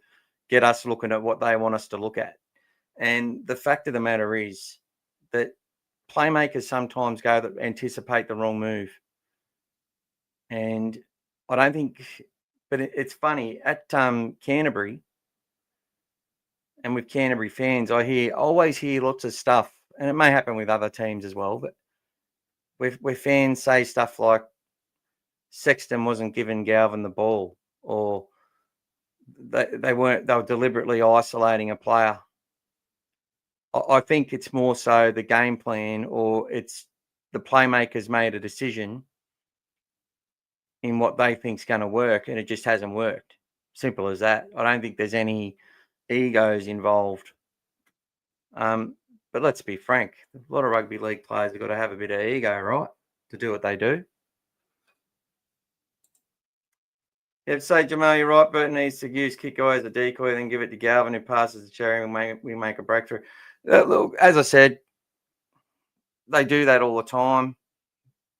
get us looking at what they want us to look at. And the fact of the matter is that playmakers sometimes anticipate the wrong move. And I don't think, but it's funny at Canterbury, and with Canterbury fans, I always hear lots of stuff, and it may happen with other teams as well, but where fans say stuff like Sexton wasn't giving Galvin the ball, or they were deliberately isolating a player. I think it's more so the game plan, or it's the playmakers made a decision in what they think's going to work, and it just hasn't worked. Simple as that. I don't think there's any egos involved. But let's be frank, a lot of rugby league players have got to have a bit of ego, right, to do what they do. Yeah, say Jamal, you're right. Burton needs to use kick away as a decoy, then give it to Galvin, who passes the cherry, and we make a breakthrough. Look, as I said, they do that all the time.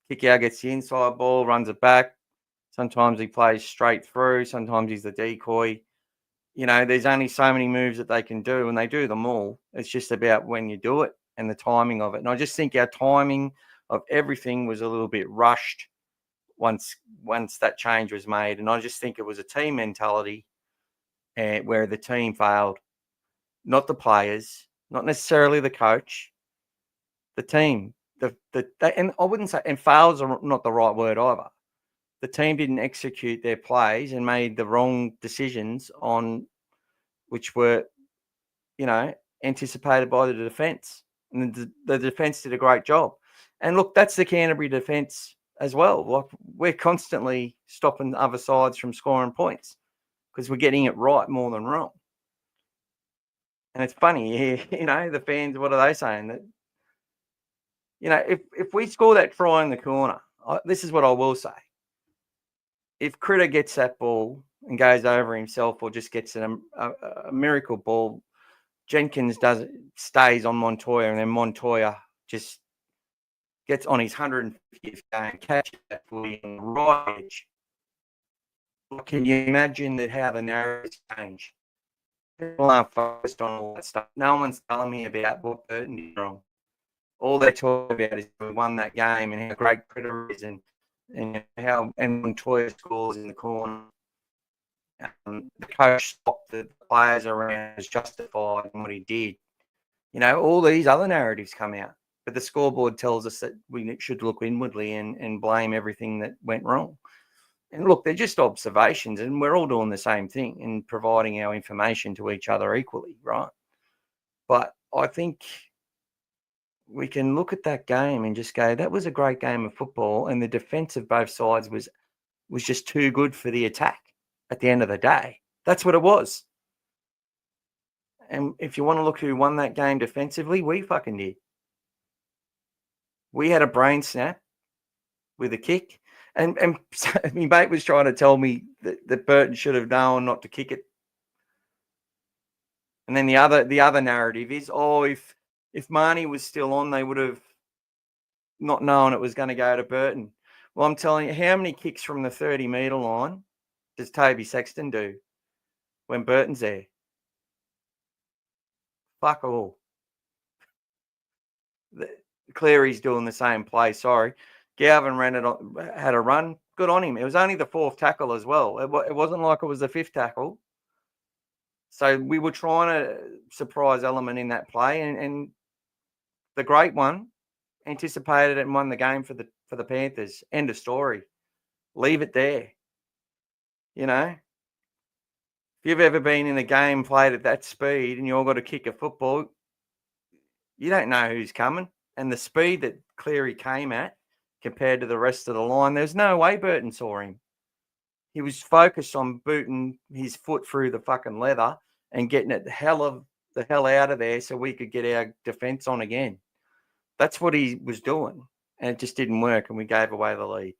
Kick out gets the inside ball, runs it back. Sometimes he plays straight through. Sometimes he's the decoy. There's only so many moves that they can do, and they do them all. It's just about when you do it and the timing of it. And I just think our timing of everything was a little bit rushed once that change was made. And I just think it was a team mentality where the team failed, not the players, not necessarily the coach, the team. And I wouldn't say, and fails are not the right word either. The team didn't execute their plays and made the wrong decisions on which were, anticipated by the defence. And the defence did a great job. And look, that's the Canterbury defence as well. Like, we're constantly stopping other sides from scoring points because we're getting it right more than wrong. And it's funny, the fans, what are they saying? That, if we score that try in the corner, this is what I will say. If Critter gets that ball and goes over himself, or just gets a miracle ball, Jenkins stays on Montoya, and then Montoya just gets on his 150th game, catches that footy on the right edge. Can you imagine how the narratives change? People aren't focused on all that stuff. No one's telling me about what Burton did wrong. All they talk about is we won that game and how great Critter is, and how Montoya scores in the corner. The coach stopped the players around, was justified in what he did. All these other narratives come out, but the scoreboard tells us that we should look inwardly and blame everything that went wrong. And look, they're just observations, and we're all doing the same thing and providing our information to each other equally, right? But I think we can look at that game and just go, that was a great game of football, and the defence of both sides was just too good for the attack at the end of the day. That's what it was. And if you want to look who won that game defensively, we fucking did. We had a brain snap with a kick. And my mate was trying to tell me that Burton should have known not to kick it. And then the other narrative is, if Marnie was still on, they would have not knowing it was going to go to Burton. Well, I'm telling you, how many kicks from the 30-metre line does Toby Sexton do when Burton's there? Fuck all. Cleary's doing the same play, sorry. Galvin had a run. Good on him. It was only the fourth tackle as well. It wasn't like it was the fifth tackle. So we were trying to surprise element in that play, and the great one anticipated it and won the game for the Panthers. End of story. Leave it there. You know, if you've ever been in a game played at that speed and you've got to kick a football, you don't know who's coming. And the speed that Cleary came at compared to the rest of the line, there's no way Burton saw him. He was focused on booting his foot through the fucking leather and getting it the hell out of there so we could get our defence on again. That's what he was doing, and it just didn't work, and we gave away the lead.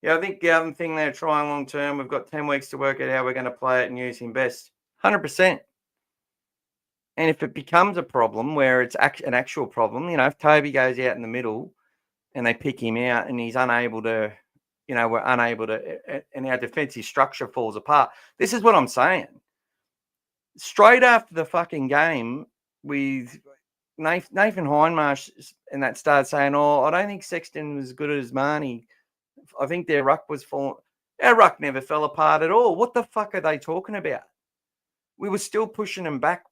Yeah, I think the other thing they're trying long term, we've got 10 weeks to work out how we're going to play it and use him best. 100%. And if it becomes a problem where it's an actual problem, if Toby goes out in the middle and they pick him out and he's unable to, we're unable to, and our defensive structure falls apart. This is what I'm saying. Straight after the fucking game with Nathan Hindmarsh and that started saying, I don't think Sexton was as good as Marnie. I think their ruck was falling. Our ruck never fell apart at all. What the fuck are they talking about? We were still pushing them back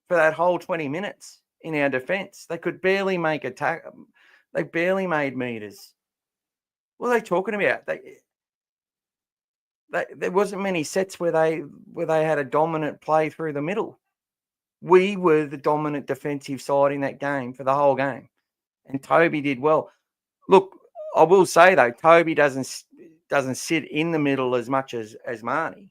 for that whole 20 minutes in our defence. They could barely make a tackle. They barely made meters. What are they talking about? There wasn't many sets where they had a dominant play through the middle. We were the dominant defensive side in that game for the whole game, and Toby did well. Look, I will say though, Toby doesn't sit in the middle as much as Marnie.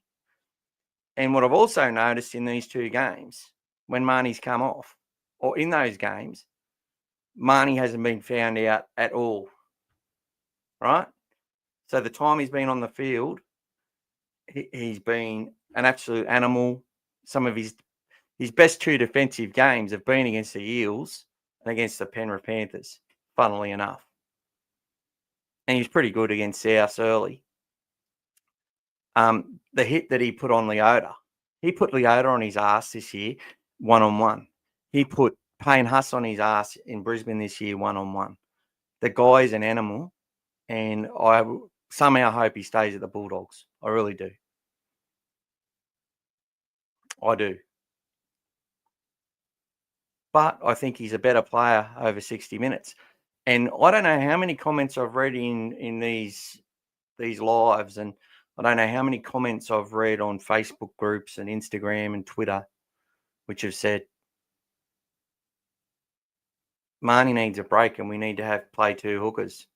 And what I've also noticed in these two games, when Marnie's come off, or in those games, Marnie hasn't been found out at all. Right? So the time he's been on the field, he's been an absolute animal. Some of his best two defensive games have been against the Eels and against the Penrith Panthers, funnily enough. And he's pretty good against South early. The hit that he put on Leota, he put Leota on his ass this year, 1-on-1. He put Payne Huss on his ass in Brisbane this year, 1-on-1. The guy's an animal, and I somehow hope he stays at the Bulldogs. I really do. I do. But I think he's a better player over 60 minutes. And I don't know how many comments I've read in these lives, and I don't know how many comments I've read on Facebook groups and Instagram and Twitter, which have said, Marnie needs a break and we need to play two hookers.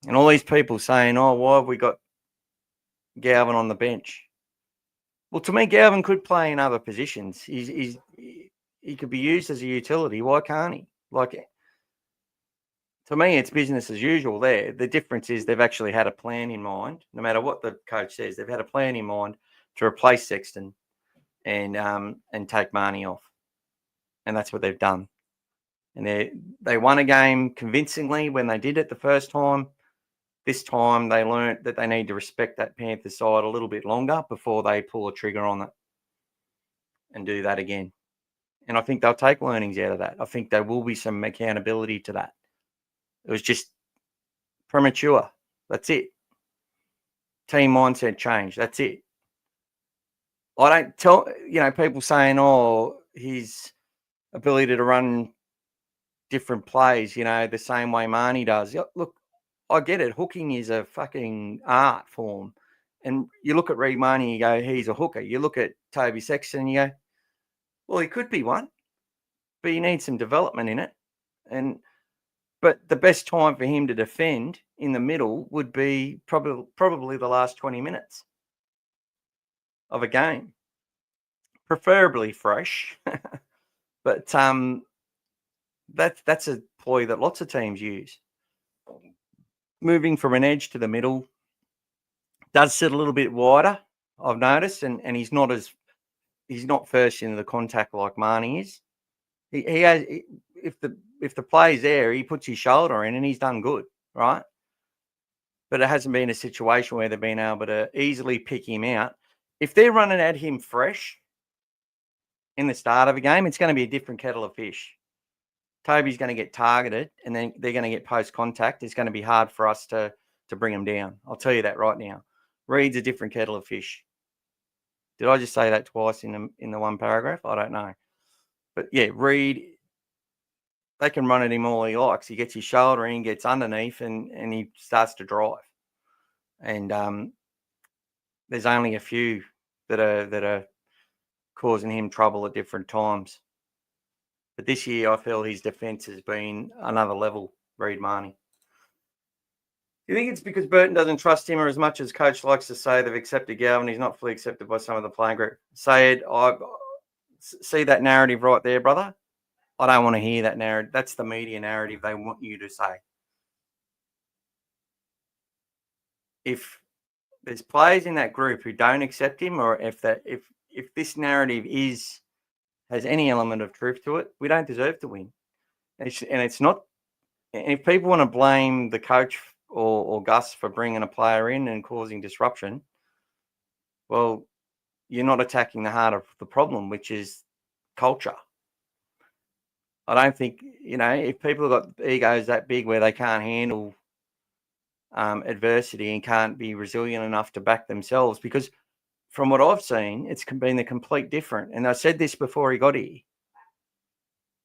And all these people saying, why have we got Galvin on the bench? Well, to me, Galvin could play in other positions. He could be used as a utility. Why can't he? To me, it's business as usual there. The difference is they've actually had a plan in mind. No matter what the coach says, they've had a plan in mind to replace Sexton and take Marnie off. And that's what they've done. And they won a game convincingly when they did it the first time. This time they learnt that they need to respect that Panthers side a little bit longer before they pull a trigger on it and do that again. And I think they'll take learnings out of that. I think there will be some accountability to that. It was just premature. That's it. Team mindset change. That's it. I don't tell, people saying, his ability to run different plays, the same way Marnie does. Look, I get it. Hooking is a fucking art form. And you look at Reed Marnie and you go, he's a hooker. You look at Toby Sexton and you go, well, he could be one, but he needs some development in it. But the best time for him to defend in the middle would be probably the last 20 minutes of a game, preferably fresh. But that's a ploy that lots of teams use. Moving from an edge to the middle does sit a little bit wider, I've noticed, and he's not first into the contact like Marnie is. He has if the play's there, he puts his shoulder in and he's done good, right? But it hasn't been a situation where they've been able to easily pick him out. If they're running at him fresh in the start of a game, it's going to be a different kettle of fish. Toby's going to get targeted, and then they're going to get post contact. It's going to be hard for us to bring him down. I'll tell you that right now. Reed's a different kettle of fish. Did I just say that twice in the one paragraph? I don't know. But yeah, Reed, they can run at him all he likes. He gets his shoulder in, gets underneath, and he starts to drive. And there's only a few that are causing him trouble at different times. But this year, I feel his defence has been another level, Reed Marnie. Do you think it's because Burton doesn't trust him, or as much as coach likes to say they've accepted Galvin, he's not fully accepted by some of the playing group? Sayed, I see that narrative right there, brother. I don't want to hear that narrative. That's the media narrative they want you to say. If there's players in that group who don't accept him, or if this narrative has any element of truth to it, we don't deserve to win. And it's not. And if people want to blame the coach or Gus for bringing a player in and causing disruption, well, you're not attacking the heart of the problem, which is culture. I don't think, if people have got egos that big where they can't handle adversity and can't be resilient enough to back themselves, because from what I've seen, it's been the complete different. And I said this before he got here.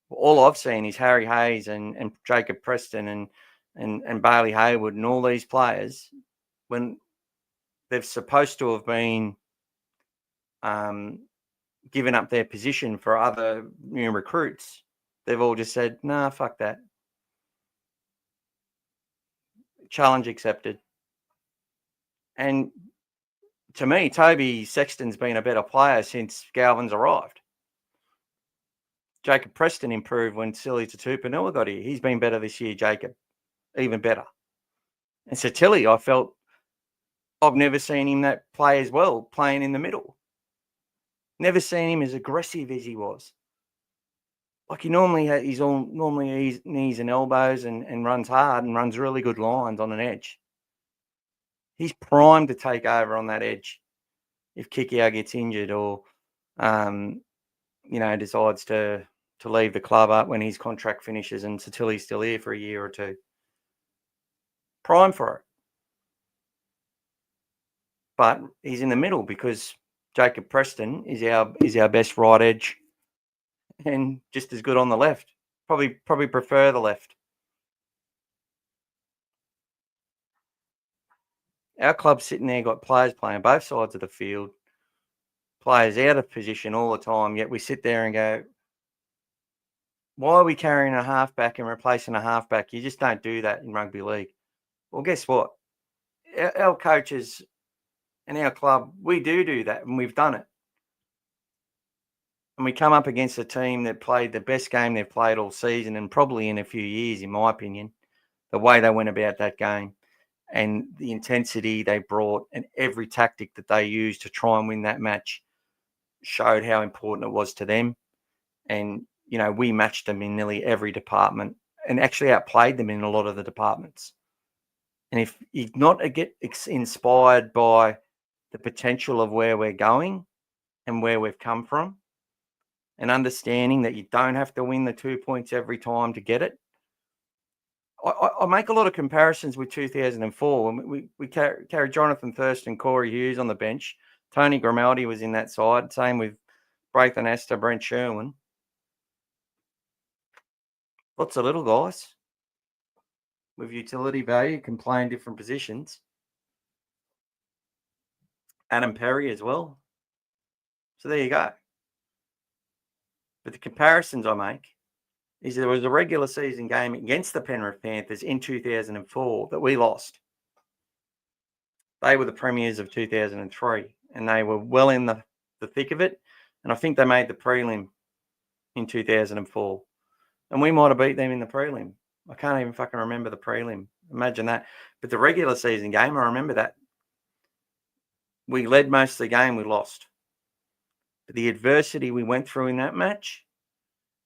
All I've seen is Harry Hayes and Jacob Preston and Bailey Hayward and all these players, when they're supposed to have been given up their position for other new recruits, they've all just said, nah, fuck that. Challenge accepted. And to me, Toby Sexton's been a better player since Galvin's arrived. Jacob Preston improved when Silly Tutupanua got here. He's been better this year, Jacob. Even better. And Satilli, I felt I've never seen him that play as well, playing in the middle. Never seen him as aggressive as he was. Like he normally knees and elbows and runs hard and runs really good lines on an edge. He's primed to take over on that edge if Kikio gets injured or, decides to leave the club up when his contract finishes and Satilli's still here for a year or two. Prime for it. But he's in the middle because Jacob Preston is our best right edge and just as good on the left. Probably prefer the left. Our club's sitting there, got players playing both sides of the field, players out of position all the time, yet we sit there and go, why are we carrying a halfback and replacing a halfback? You just don't do that in rugby league. Well, guess what? Our coaches and our club, we do that, and we've done it. And we come up against a team that played the best game they've played all season and probably in a few years, in my opinion, the way they went about that game and the intensity they brought and every tactic that they used to try and win that match showed how important it was to them. And, we matched them in nearly every department and actually outplayed them in a lot of the departments. And if you not get inspired by the potential of where we're going and where we've come from, and understanding that you don't have to win the 2 points every time to get it. I make a lot of comparisons with 2004 when we carried Jonathan Thurston, Corey Hughes on the bench. Tony Grimaldi was in that side. Same with Braithen Astor, Brent Sherwin. Lots of little guys with utility value can play in different positions. Adam Perry as well. So there you go. But the comparisons I make is there was a regular season game against the Penrith Panthers in 2004 that we lost. They were the premiers of 2003, and they were well in the thick of it. And I think they made the prelim in 2004. And we might have beat them in the prelim. I can't even fucking remember the prelim. Imagine that. But the regular season game, I remember that. We led most of the game, we lost. But the adversity we went through in that match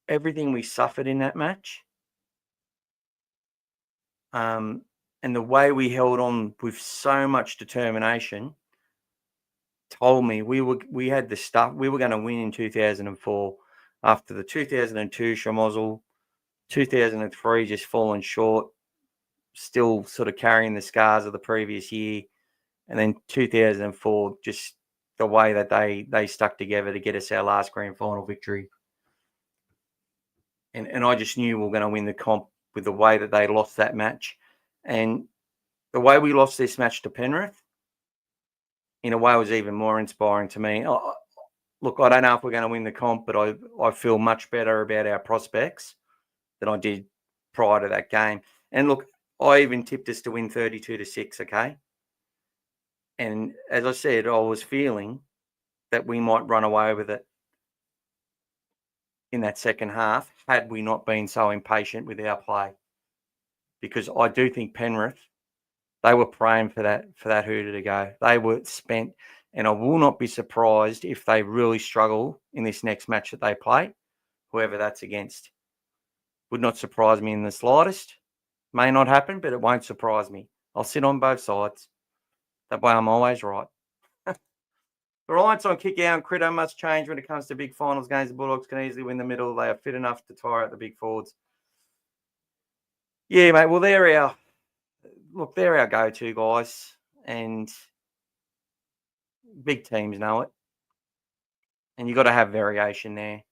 everything we suffered in that match, and the way we held on with so much determination, told me we had the stuff. We were going to win in 2004 after the 2002 Schmozzle, 2003 just falling short, still sort of carrying the scars of the previous year, and then 2004 just the way that they stuck together to get us our last grand final victory. And I just knew we were going to win the comp with the way that they lost that match. And the way we lost this match to Penrith, in a way, was even more inspiring to me. Look, I don't know if we're going to win the comp, but I feel much better about our prospects than I did prior to that game. And look, I even tipped us to win 32-6, okay? And as I said, I was feeling that we might run away with it in that second half had we not been so impatient with our play. Because I do think Penrith, they were praying for that hooter to go. They were spent, and I will not be surprised if they really struggle in this next match that they play, whoever that's against. Would not surprise me in the slightest. May not happen, but it won't surprise me. I'll sit on both sides. That way I'm always right. The reliance on kick out and critter must change when it comes to big finals games. The Bulldogs can easily win the middle. They are fit enough to tire out the big forwards. Yeah, mate. Well, they're our go-to guys, and big teams know it. And you've got to have variation there.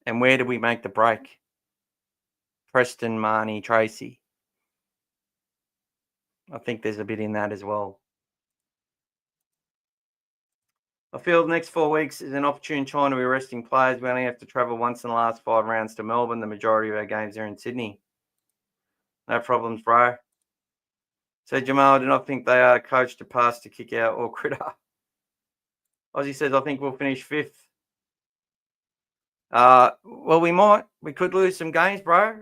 And where do we make the break? Preston, Marnie, Tracy. I think there's a bit in that as well. I feel the next 4 weeks is an opportune time to be resting players. We only have to travel once in the last 5 rounds to Melbourne. The majority of our games are in Sydney. No problems, bro. So, Jamal, I do not think they are coached to pass, to kick out, or critter. Ozzy says, I think we'll finish 5th. Well, we might. We could lose some games, bro.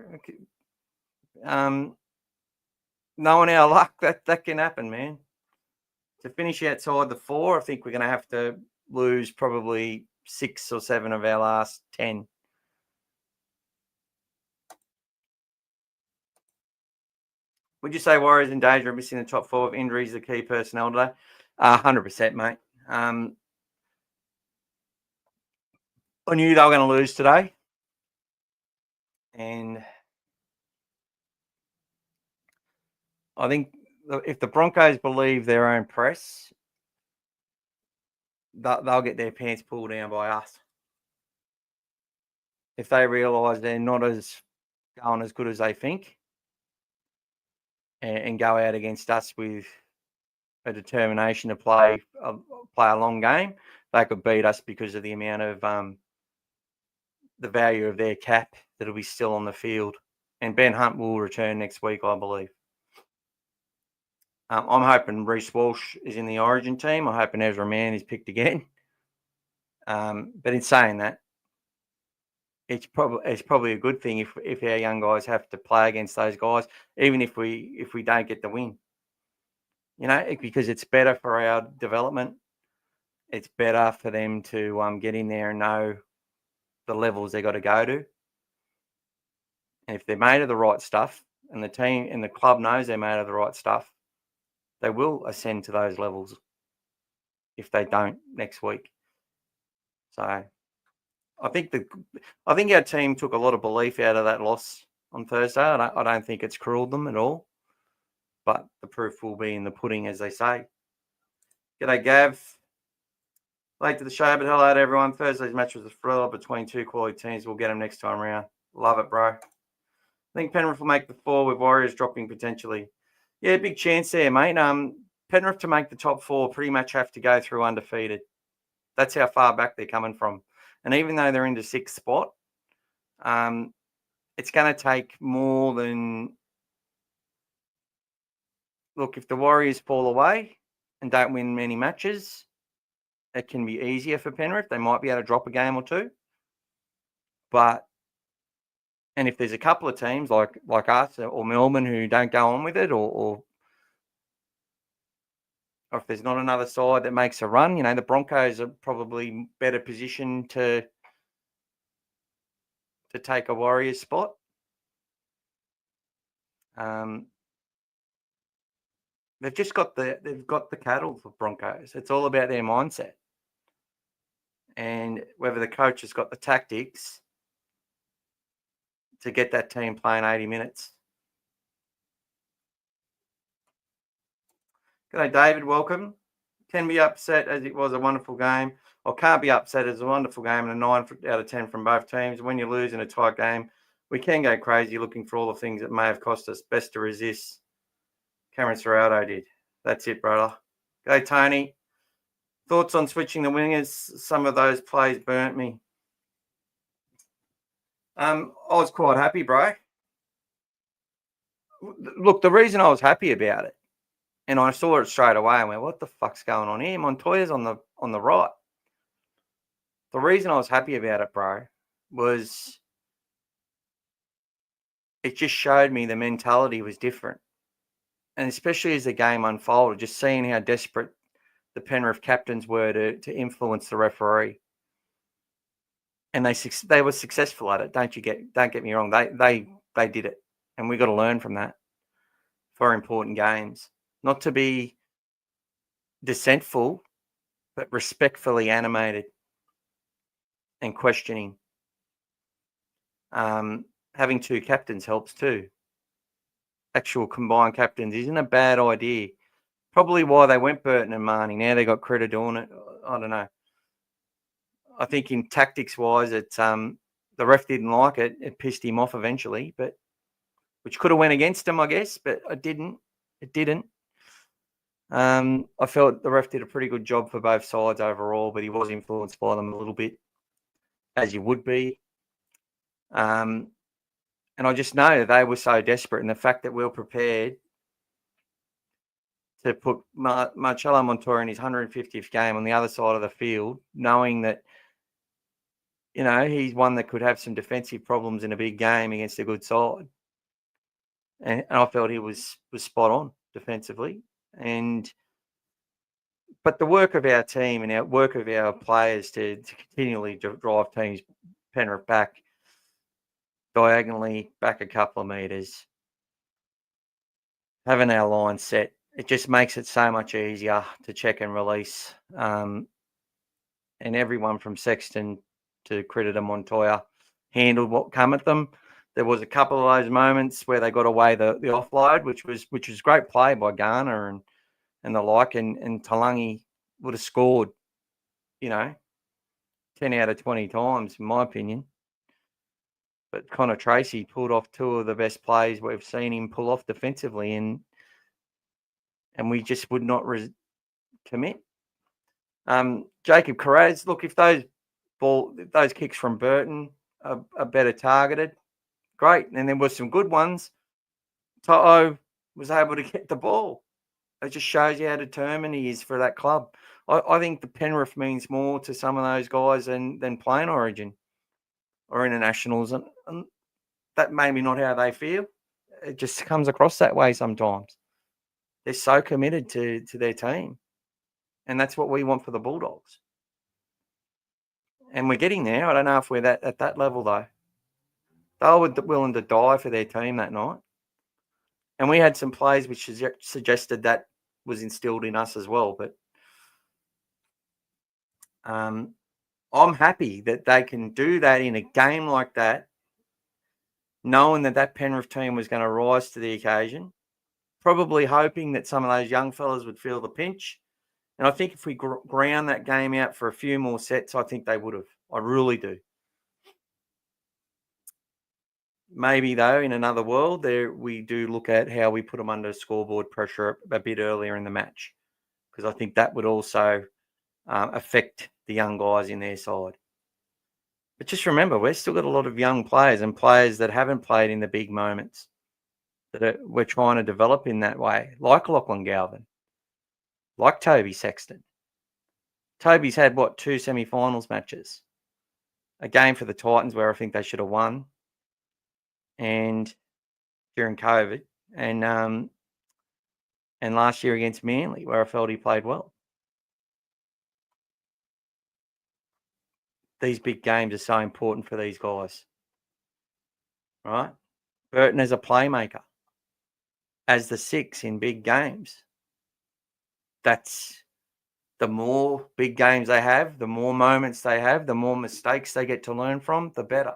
Knowing our luck, that can happen, man. To finish outside the 4, I think we're going to have to lose probably 6 or 7 of our last 10. Would you say Warriors in danger of missing the top 4 of injuries, the key personnel today? 100%, mate. I knew they were going to lose today. And I think if the Broncos believe their own press, they'll get their pants pulled down by us. If they realise they're not going as good as they think, and go out against us with a determination to play a long game, they could beat us because of the amount of the value of their cap that'll be still on the field. And Ben Hunt will return next week, I believe. I'm hoping Reece Walsh is in the Origin team. I'm hoping Ezra Mann is picked again. But in saying that, it's probably a good thing if our young guys have to play against those guys, even if we don't get the win. You know, because it's better for our development. It's better for them to get in there and know the levels they got to go to. And if they're made of the right stuff, and the team and the club knows they're made of the right stuff, they will ascend to those levels if they don't next week. So I think our team took a lot of belief out of that loss on Thursday. I don't think it's cruelled them at all. But the proof will be in the pudding, as they say. G'day, Gav. Late to the show, but hello to everyone. Thursday's match was a thriller between 2 quality teams. We'll get them next time around. Love it, bro. I think Penrith will make the 4 with Warriors dropping potentially. Yeah, big chance there, mate. Penrith to make the top 4 pretty much have to go through undefeated. That's how far back they're coming from. And even though they're in the 6th spot, it's going to take more than... Look, if the Warriors fall away and don't win many matches, it can be easier for Penrith. They might be able to drop a game or 2. And if there's a couple of teams like us or Melbourne who don't go on with it, or if there's not another side that makes a run, the Broncos are probably better positioned to to take a Warriors spot. They've got the cattle for Broncos. It's all about their mindset and whether the coach has got the tactics to get that team playing 80 minutes. G'day, David. Welcome. Can be upset as it was a wonderful game, or can't be upset as a wonderful game and a 9 out of 10 from both teams. When you lose in a tight game, we can go crazy looking for all the things that may have cost us. Best to resist. Cameron Ciraldo did. That's it, brother. Go, Tony. Thoughts on switching the wingers? Some of those plays burnt me. I was quite happy, bro. Look, the reason I was happy about it, and I saw it straight away and went, what the fuck's going on here? Montoya's on the right. The reason I was happy about it, bro, was it just showed me the mentality was different. And especially as the game unfolded, just seeing how desperate the Penrith captains were to influence the referee. And they were successful at it. Don't get me wrong. They did it. And we got to learn from that for important games. Not to be dissentful, but respectfully animated and questioning. Having two captains helps too. Actual combined captains isn't a bad idea. Probably why they went Burton and Marnie. Now they got Critter doing it. I don't know. I think in tactics-wise, it's the ref didn't like it. It pissed him off eventually, but which could have went against him, I guess, but it didn't. It didn't. I felt the ref did a pretty good job for both sides overall, but he was influenced by them a little bit, as you would be. And I just know they were so desperate, and the fact that we were prepared to put Marcelo Montoya in his 150th game on the other side of the field, knowing that, he's one that could have some defensive problems in a big game against a good side. And I felt he was spot on defensively. But the work of our team and our work of our players to continually drive teams Penrith back diagonally, back a couple of metres, having our line set, it just makes it so much easier to check and release. And everyone from Sexton to Critter to Montoya handled what come at them. There was a couple of those moments where they got away the offload, which was great play by Garner and the like, and Talangi would have scored, 10 out of 20 times, in my opinion. But Connor Tracy pulled off two of the best plays we've seen him pull off defensively, and we just would not commit. Jacob Carraz, look, if those kicks from Burton are better targeted, great. And there were some good ones. To'o was able to get the ball. It just shows you how determined he is for that club. I think the Penrith means more to some of those guys than playing Origin or internationals, and that may be not how they feel. It just comes across that way sometimes. They're so committed to their team, and that's what we want for the Bulldogs. And we're getting there. I don't know if we're at that level though. They were willing to die for their team that night, and we had some plays which suggested that was instilled in us as well. But I'm happy that they can do that in a game like that, knowing that Penrith team was going to rise to the occasion, probably hoping that some of those young fellas would feel the pinch. And I think if we ground that game out for a few more sets, I think they would have. I really do. Maybe, though, in another world, we do look at how we put them under scoreboard pressure a bit earlier in the match, because I think that would also affect the young guys in their side. But just remember, we've still got a lot of young players and players that haven't played in the big moments that we're trying to develop in that way, like Lachlan Galvin, like Toby Sexton. Toby's had, 2 semi-finals matches? A game for the Titans where I think they should have won, and during COVID, and last year against Manly where I felt he played well. These big games are so important for these guys. right? Burton as a playmaker, as the 6 in big games. That's the more big games they have, the more moments they have, the more mistakes they get to learn from, the better.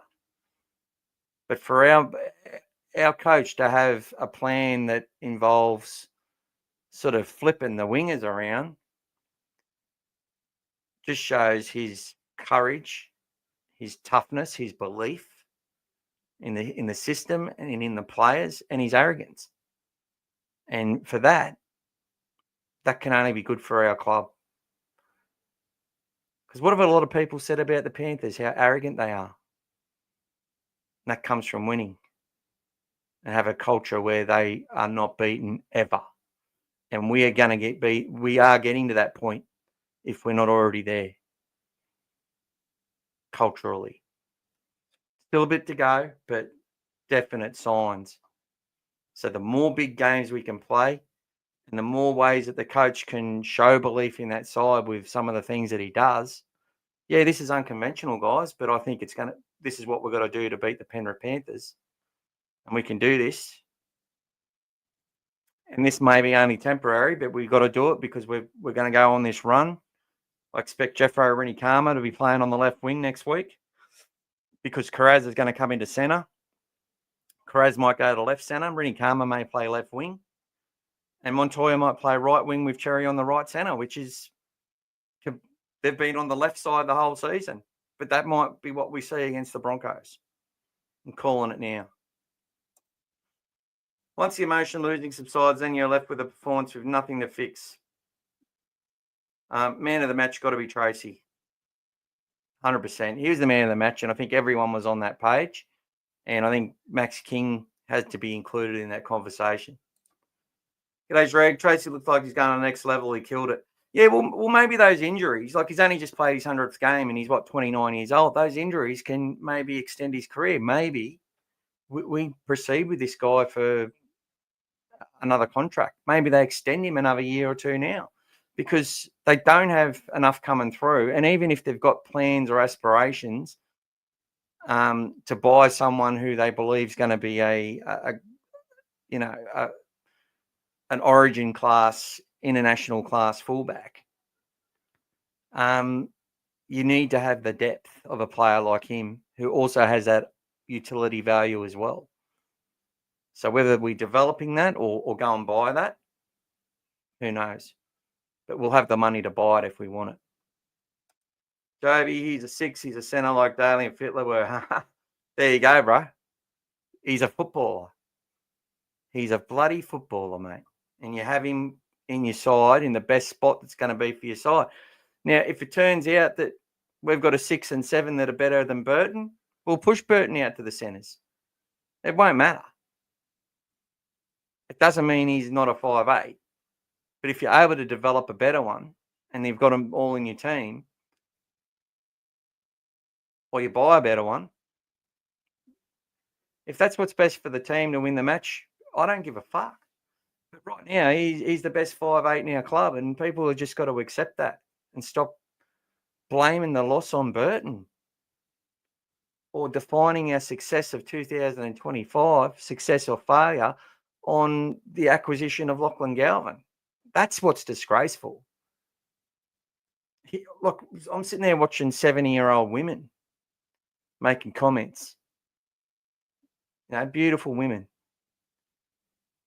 But for our coach to have a plan that involves sort of flipping the wingers around just shows his courage, his toughness, his belief in the system and in the players, and his arrogance. And for that can only be good for our club. Because what have a lot of people said about the Panthers, how arrogant they are? And that comes from winning and have a culture where they are not beaten ever. And we are going to get beat. We are getting to that point if we're not already there culturally. Still a bit to go, but definite signs. So the more big games we can play and the more ways that the coach can show belief in that side with some of the things that he does. Yeah, this is unconventional, guys, but I think this is what we've got to do to beat the Penrith Panthers. And we can do this. And this may be only temporary, but we've got to do it because we're going to go on this run. I expect Jeffro Rinikama to be playing on the left wing next week because Carraz is going to come into centre. Carraz might go to left centre. Rinikama may play left wing. And Montoya might play right wing with Cherry on the right centre, which is they've been on the left side the whole season. But that might be what we see against the Broncos. I'm calling it now. Once the emotion losing subsides, then you're left with a performance with nothing to fix. Man of the match got to be Tracy. 100%. He was the man of the match, and I think everyone was on that page. And I think Max King has to be included in that conversation. G'day, Drag. Tracy looks like he's going to the next level. He killed it. Yeah, well, maybe those injuries, like he's only just played his 100th game and he's, 29 years old. Those injuries can maybe extend his career. Maybe we proceed with this guy for another contract. Maybe they extend him another year or two now because they don't have enough coming through. And even if they've got plans or aspirations to buy someone who they believe is going to be an origin class, international class fullback, you need to have the depth of a player like him who also has that utility value as well. So whether we're developing that or go and buy that, who knows? But we'll have the money to buy it if we want it. Joby, he's a 6, he's a centre like Daly and Fittler were. There you go, bro. He's a footballer. He's a bloody footballer, mate. And you have him in your side in the best spot that's going to be for your side. Now, if it turns out that we've got a 6 and 7 that are better than Burton, we'll push Burton out to the centres. It won't matter. It doesn't mean he's not a 5'8", but if you're able to develop a better one and you've got them all in your team, or you buy a better one, if that's what's best for the team to win the match, I don't give a fuck. But right now, he's the best 5'8" in our club, and people have just got to accept that and stop blaming the loss on Burton or defining our success of 2025, success or failure, on the acquisition of Lachlan Galvin. That's what's disgraceful. Look, I'm sitting there watching 70-year-old women making comments. Beautiful women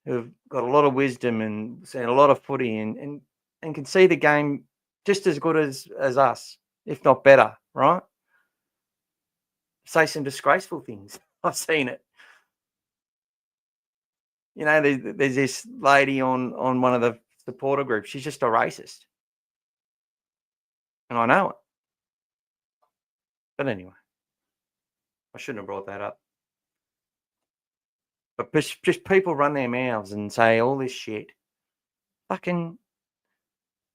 who've got a lot of wisdom and seen a lot of footy and can see the game just as good as us, if not better, right? Say some disgraceful things. I've seen it. There's this lady on one of the supporter groups. She's just a racist. And I know it. But anyway, I shouldn't have brought that up. But just people run their mouths and say all this shit. Fucking,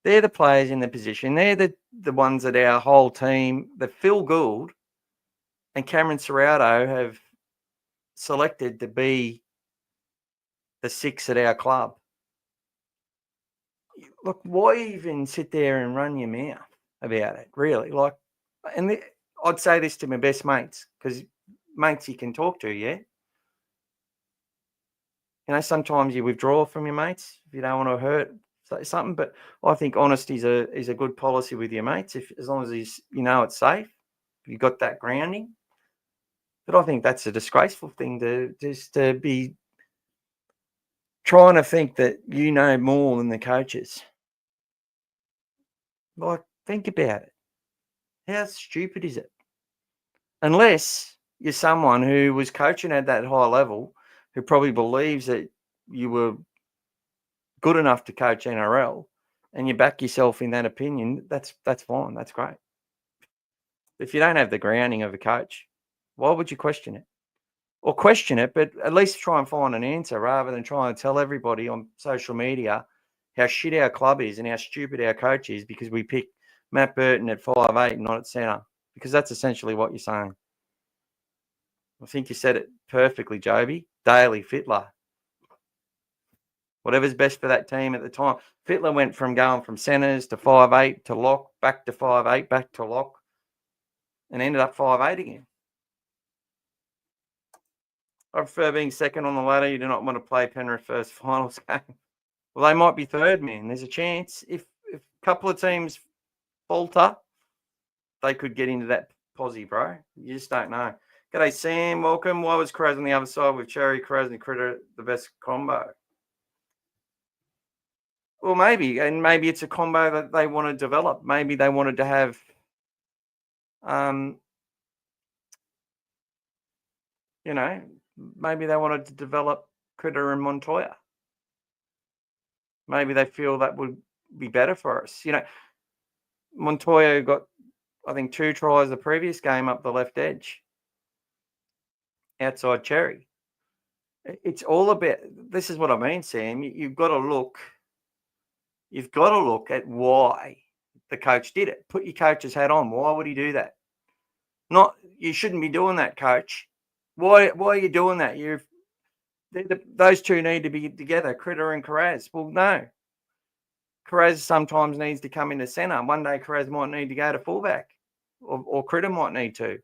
they're the players in the position. They're the ones that our whole team, that Phil Gould and Cameron Ciraldo have selected to be the 6 at our club. Look, why even sit there and run your mouth about it, really? I'd say this to my best mates, because mates you can talk to, yeah? sometimes you withdraw from your mates if you don't want to hurt something. But I think honesty is a good policy with your mates, as long as it's safe. You've got that grounding. But I think that's a disgraceful thing to be trying to think that you know more than the coaches. Like, think about it. How stupid is it? Unless you're someone who was coaching at that high level, who probably believes that you were good enough to coach NRL, and you back yourself in that opinion, that's fine. That's great. If you don't have the grounding of a coach, why would you question it? Or question it, but at least try and find an answer rather than try and tell everybody on social media how shit our club is and how stupid our coach is because we pick Matt Burton at 5'8" and not at centre, because that's essentially what you're saying. I think you said it perfectly, Joby. Daly, Fittler. Whatever's best for that team at the time. Fittler went from going from centres to 5'8" to lock, back to 5'8", back to lock, and ended up 5'8" again. I prefer being second on the ladder. You do not want to play Penrith first finals game. Well, they might be third, man. There's a chance. If a couple of teams falter, they could get into that posse, bro. You just don't know. G'day, Sam. Welcome. Why was Kraz on the other side with Cherry, Kraz, and Critter the best combo? Well, maybe. And maybe it's a combo that they want to develop. Maybe they wanted to have maybe they wanted to develop Critter and Montoya. Maybe they feel that would be better for us. Montoya got, I think, 2 tries the previous game up the left edge outside Cherry. It's all about, this is what I mean, Sam. You've got to look at why the coach did it. Put your coach's hat on. Why would he do that? Not, you shouldn't be doing that, coach. Why are you doing that? Those two need to be together, Critter and Karaz. Well, no. Karaz sometimes needs to come into centre. One day Karaz might need to go to fullback, or Critter might need to.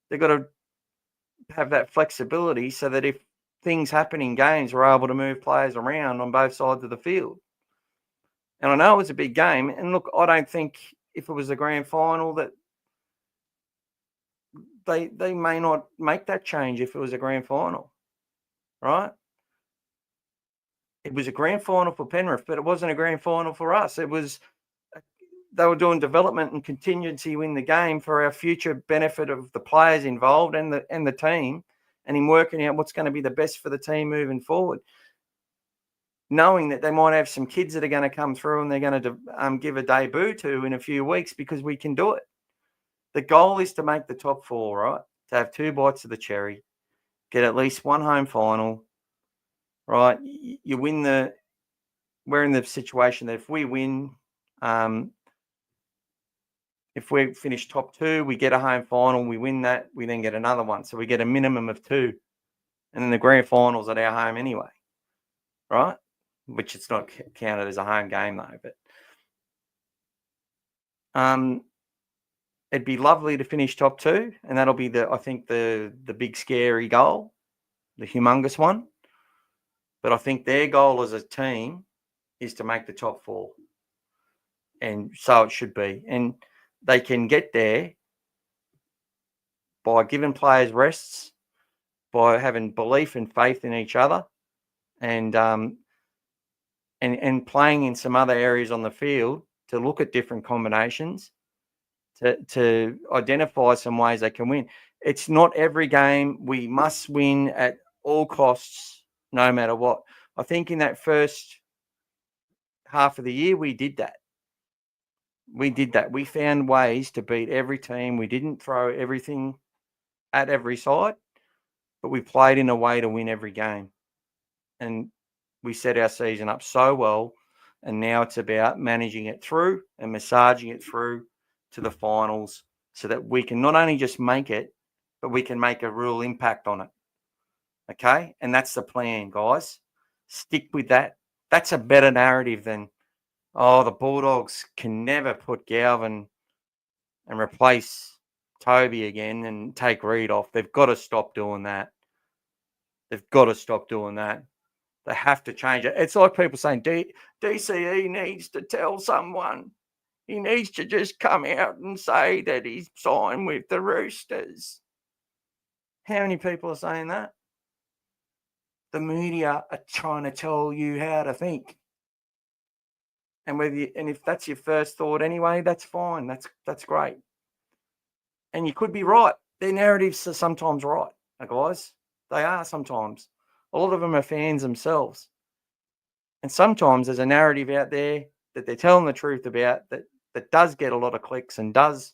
They've got to have that flexibility so that if things happen in games, we're able to move players around on both sides of the field. And I know it was a big game. And look, I don't think if it was a grand final that they may not make that change if it was a grand final, right? It was a grand final for Penrith, but it wasn't a grand final for us. It was, they were doing development and contingency in the game for our future benefit of the players involved and the team, and in working out what's going to be the best for the team moving forward. Knowing that they might have some kids that are going to come through and they're going to give a debut to in a few weeks because we can do it. The goal is to make the top 4, right? To have 2 bites of the cherry, get at least 1 home final, right? You win we're in the situation that if we win, if we finish top 2, we get a home final, we win that, we then get another one. So we get a minimum of 2. And then the grand final's at our home anyway, right? Which it's not counted as a home game though. But it'd be lovely to finish top 2, and that'll be I think the big scary goal, the humongous one. But I think their goal as a team is to make the top 4. And so it should be. And they can get there by giving players rests, by having belief and faith in each other, and playing in some other areas on the field to look at different combinations, to identify some ways they can win. It's not every game we must win at all costs, no matter what. I think in that first half of the year, we did that. We found ways to beat every team. We didn't throw everything at every side, but we played in a way to win every game. And we set our season up so well. And now it's about managing it through and massaging it through to the finals so that we can not only just make it, but we can make a real impact on it. Okay? And that's the plan, guys. Stick with that. That's a better narrative than, the Bulldogs can never put Galvin and replace Toby again and take Reid off. They've got to stop doing that. They have to change it. It's like people saying DCE needs to tell someone. He needs to just come out and say that he's signed with the Roosters. How many people are saying that? The media are trying to tell you how to think. And if that's your first thought anyway, that's fine. That's great. And you could be right. Their narratives are sometimes right, guys. They are sometimes. A lot of them are fans themselves. And sometimes there's a narrative out there that they're telling the truth about that does get a lot of clicks and does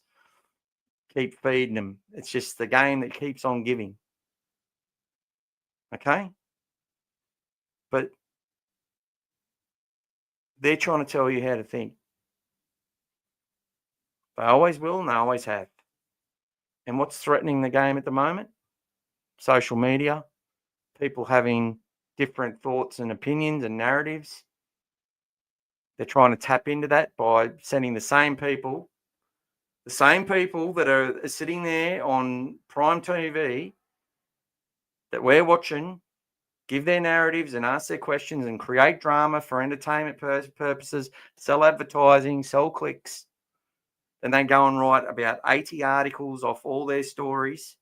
keep feeding them. It's just the game that keeps on giving. Okay? But they're trying to tell you how to think. They always will and they always have. And what's threatening the game at the moment? Social media, people having different thoughts and opinions and narratives. They're trying to tap into that by sending the same people that are sitting there on prime TV that we're watching, give their narratives and ask their questions and create drama for entertainment purposes, sell advertising, sell clicks. Then they go and write about 80 articles off all their stories.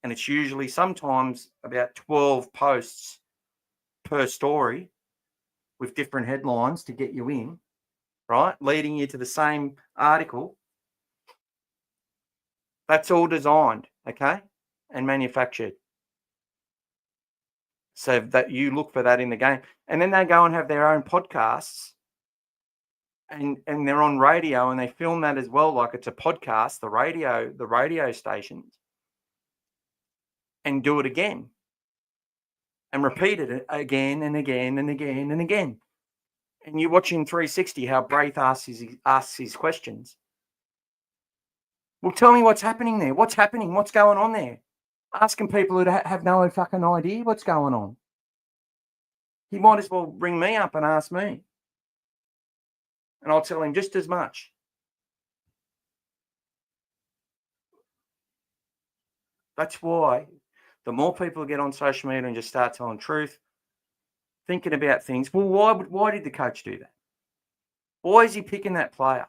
And it's usually sometimes about 12 posts per story with different headlines to get you in, right? Leading you to the same article. That's all designed, okay, and manufactured. So that you look for that in the game. And then they go and have their own podcasts and they're on radio and they film that as well, like it's a podcast, the radio stations, and do it again and repeat it again and again and again and again. And you watch in 360 how Braith asks his questions. Well, tell me what's happening there. What's happening? What's going on there? Asking people who have no fucking idea what's going on. He might as well ring me up and ask me. And I'll tell him just as much. That's why the more people get on social media and just start telling truth, thinking about things, well, why did the coach do that? Why is he picking that player?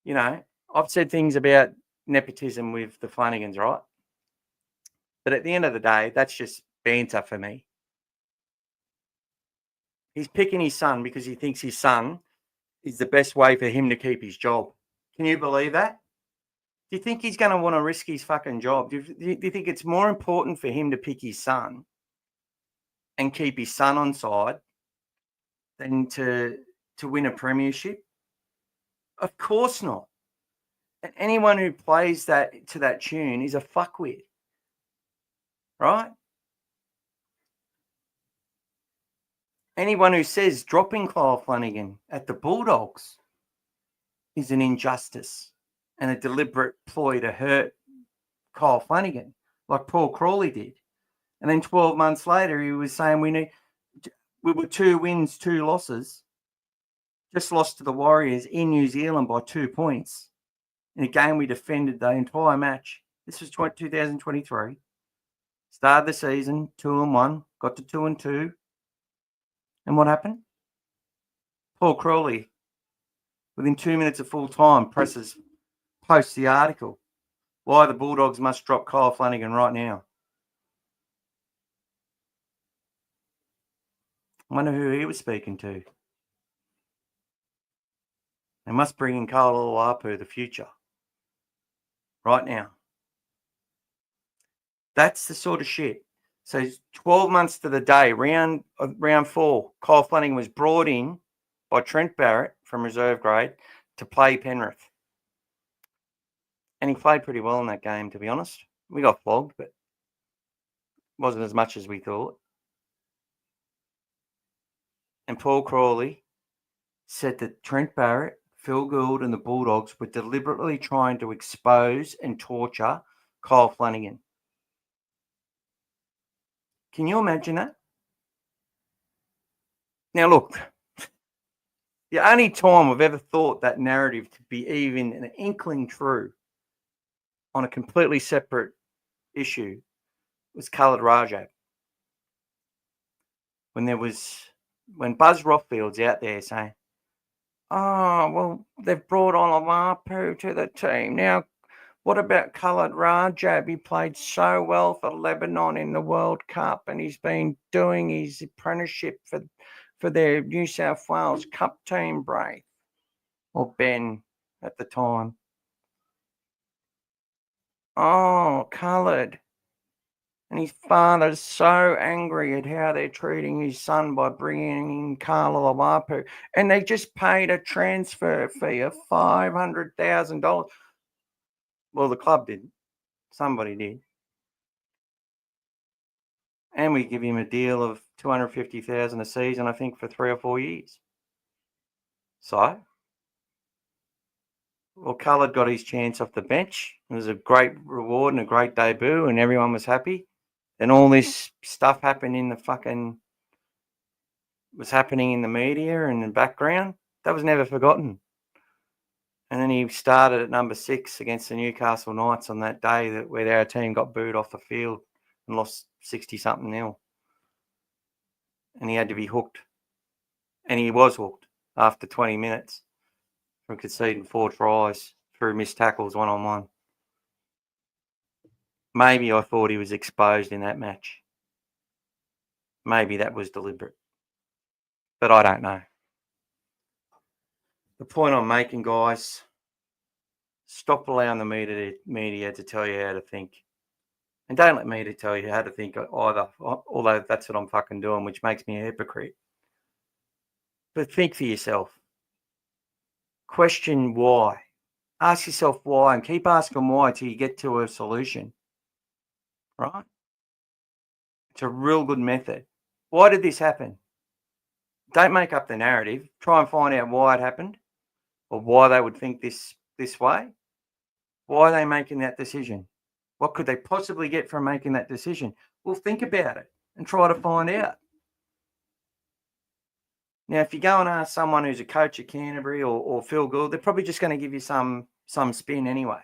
You know, I've said things about nepotism with the Flanagans, right? But at the end of the day, that's just banter for me. He's picking his son because he thinks his son is the best way for him to keep his job. Can you believe that? Do you think he's going to want to risk his fucking job? Do you think it's more important for him to pick his son and keep his son on side than to win a premiership? Of course not. And anyone who plays that to that tune is a fuckwit, right? Anyone who says dropping Kyle Flanagan at the Bulldogs is an injustice and a deliberate ploy to hurt Kyle Flanagan, like Paul Crawley did. And then 12 months later, he was saying we were 2 wins, 2 losses. Just lost to the Warriors in New Zealand by 2 points. In a game we defended the entire match. This was 2023. Started the season 2-1, got to 2-2. And what happened? Paul Crawley, within 2 minutes of full time, posts the article. Why the Bulldogs must drop Kyle Flanagan right now. I wonder who he was speaking to. They must bring in Carl Olapu, the future. Right now. That's the sort of shit. So 12 months to the day, round 4, Kyle Flanagan was brought in by Trent Barrett from reserve grade to play Penrith. And he played pretty well in that game, to be honest. We got flogged, but it wasn't as much as we thought. And Paul Crawley said that Trent Barrett, Phil Gould and the Bulldogs were deliberately trying to expose and torture Kyle Flanagan. Can you imagine that? Now, look, the only time I've ever thought that narrative to be even an inkling true on a completely separate issue was Khaled Rajab. when Buzz Rothfield's out there saying, "Oh, well, they've brought on Amapu to the team. Now, what about Khalid Rajab? He played so well for Lebanon in the World Cup, and he's been doing his apprenticeship for their New South Wales Cup team, Braith." Or Ben at the time. "Oh, Khalid." And his father's so angry at how they're treating his son by bringing in Carlo Amapu. And they just paid a transfer fee of $500,000. Well, the club didn't. Somebody did. And we give him a deal of $250,000 a season, I think, for 3 or 4 years. So, well, Khalid got his chance off the bench. It was a great reward and a great debut, and everyone was happy. And all this stuff happened was happening in the media and in the background. That was never forgotten. And then he started at number 6 against the Newcastle Knights on that day where our team got booed off the field and lost 60-something nil. And he had to be hooked. And he was hooked after 20 minutes from conceding 4 tries through missed tackles one-on-one. Maybe I thought he was exposed in that match. Maybe that was deliberate. But I don't know. The point I'm making, guys, stop allowing the media to tell you how to think. And don't let me to tell you how to think either, although that's what I'm fucking doing, which makes me a hypocrite. But think for yourself. Question why. Ask yourself why and keep asking why till you get to a solution. Right? It's a real good method. Why did this happen? Don't make up the narrative. Try and find out why it happened or why they would think this way. Why are they making that decision? What could they possibly get from making that decision? Well, think about it and try to find out. Now, if you go and ask someone who's a coach at Canterbury or Phil Gould, they're probably just going to give you some spin anyway.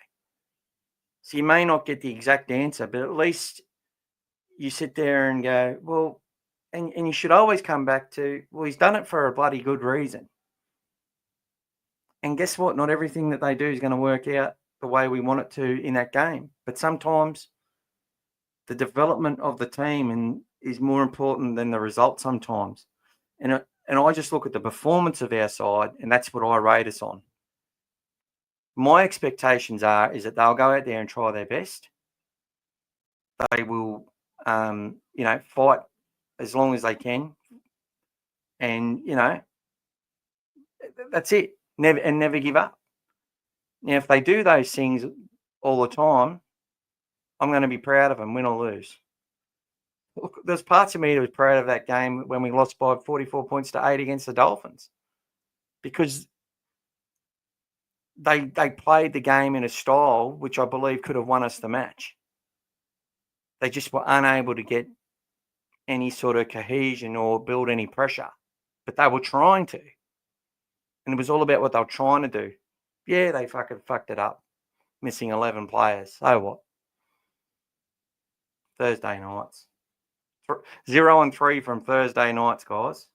So you may not get the exact answer, but at least you sit there and go, well, and you should always come back to, well, he's done it for a bloody good reason. And guess what? Not everything that they do is going to work out the way we want it to in that game. But sometimes the development of the team is more important than the result sometimes. And I just look at the performance of our side, and that's what I rate us on. My expectations is that they'll go out there and try their best. They will, fight as long as they can. And, that's it. Never give up. Now, if they do those things all the time, I'm going to be proud of them, win or lose. Look, there's parts of me that was proud of that game when we lost by 44 points to 8 against the Dolphins, because they played the game in a style which I believe could have won us the match. They just were unable to get any sort of cohesion or build any pressure, but they were trying to. And it was all about what they were trying to do. Yeah, they fucking fucked it up, missing 11 players. So what? Thursday nights. 0-3 from Thursday nights, guys.